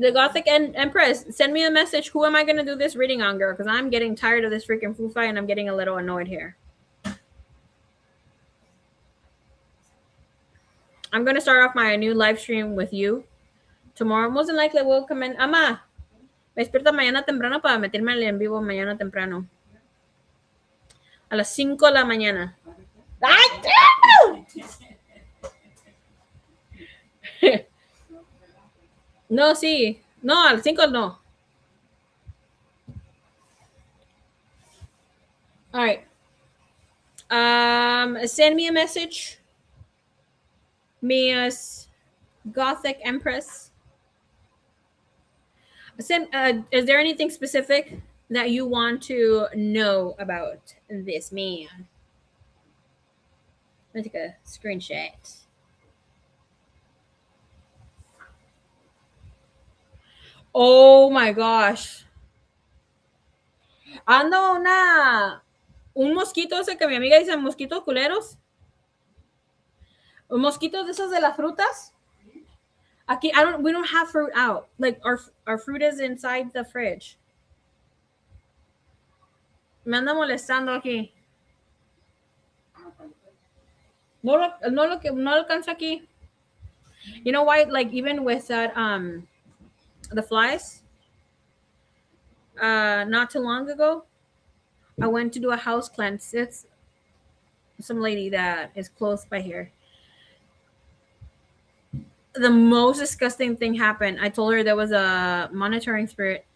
The Gothic Empress, send me a message. Who am I going to do this reading on, girl? Because I'm getting tired of this freaking food fight and I'm getting a little annoyed here. I'm going to start off my new live stream with you. Tomorrow, most likely, will come in. Ama, me despierta mañana temprano para meterme al en vivo mañana temprano. A las 5 de la mañana. ¡Ay! No, sí. No, a las 5 no. All right. Send me a message. Mia's Gothic Empress. Send. Is there anything specific that you want to know about this man? Let me take a screenshot. Oh my gosh. Ando un mosquito ese que mi amiga dice mosquitos culeros. Mosquitos de esos de las frutas. Aquí, we don't have fruit out. Like our fruit is inside the fridge. Me anda molestando aquí. No alcanza aquí. You know why? Like even with that the flies. Not too long ago, I went to do a house cleanse. It's some lady that is close by here. The most disgusting thing happened. I told her there was a monitoring spirit.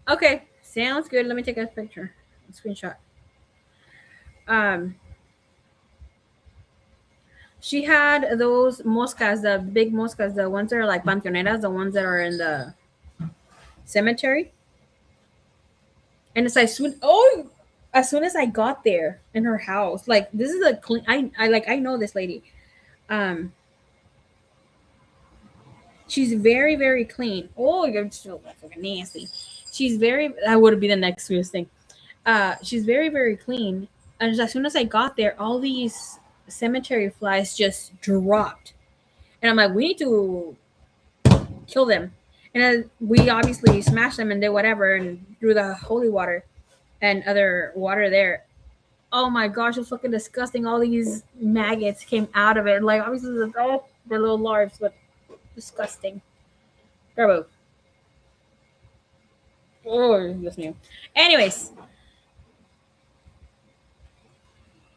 Okay, sounds good. Let me take a picture, a screenshot. She had those moscas, the big moscas, the ones that are like panteoneras, the ones that are in the cemetery. And it's like as soon as I got there in her house, like this is a clean. I know this lady. She's very very clean. Oh, you're so fucking nasty. She's very. That would be the next sweetest thing. She's very very clean. And as soon as I got there, all these cemetery flies just dropped, and I'm like, we need to kill them. And we obviously smashed them and did whatever and threw the holy water and other water there. Oh my gosh, it was fucking disgusting. All these maggots came out of it. Like obviously they're little larvae, but disgusting. Bravo. Oh, Dios mío. Anyways,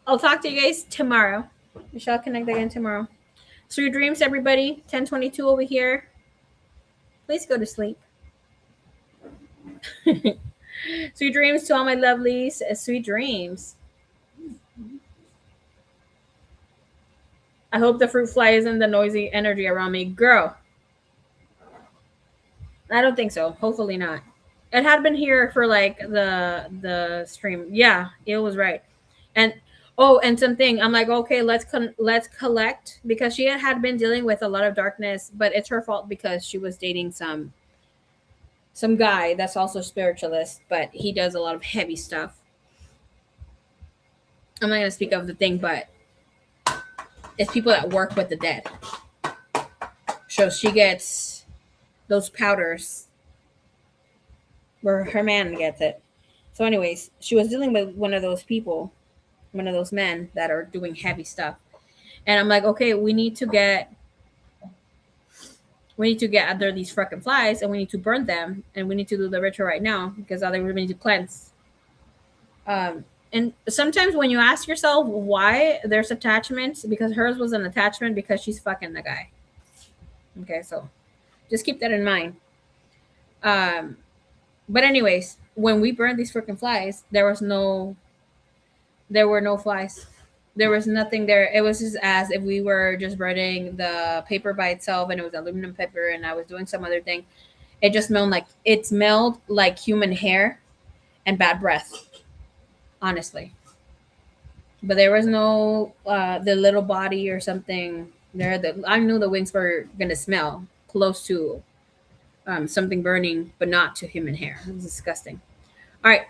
I'll talk to you guys tomorrow. We shall connect again tomorrow. Sweet dreams, everybody. 10:22 over here. Please go to sleep. Sweet dreams to all my lovelies. Sweet dreams. I hope the fruit fly isn't the noisy energy around me. Girl. I don't think so. Hopefully not. It had been here for like the stream. Yeah, it was right. And and something I'm like, okay, let's collect, because she had been dealing with a lot of darkness, but it's her fault because she was dating some guy that's also spiritualist, but he does a lot of heavy stuff. I'm not gonna speak of the thing, but it's people that work with the dead. So she gets those powders where her man gets it. So anyways, she was dealing with one of those people, one of those men that are doing heavy stuff. And I'm like, okay, we need to get under these freaking flies and we need to burn them and we need to do the ritual right now because otherwise we need to cleanse. And sometimes when you ask yourself why there's attachments, because hers was an attachment because she's fucking the guy. Okay, so just keep that in mind. But anyways, when we burned these freaking flies, there were no flies. There was nothing there. It was just as if we were just burning the paper by itself, and it was aluminum paper, and I was doing some other thing. It smelled like human hair and bad breath, honestly. But there was no the little body or something there. That I knew the wings were gonna smell close to something burning, but not to human hair. It was disgusting. All right.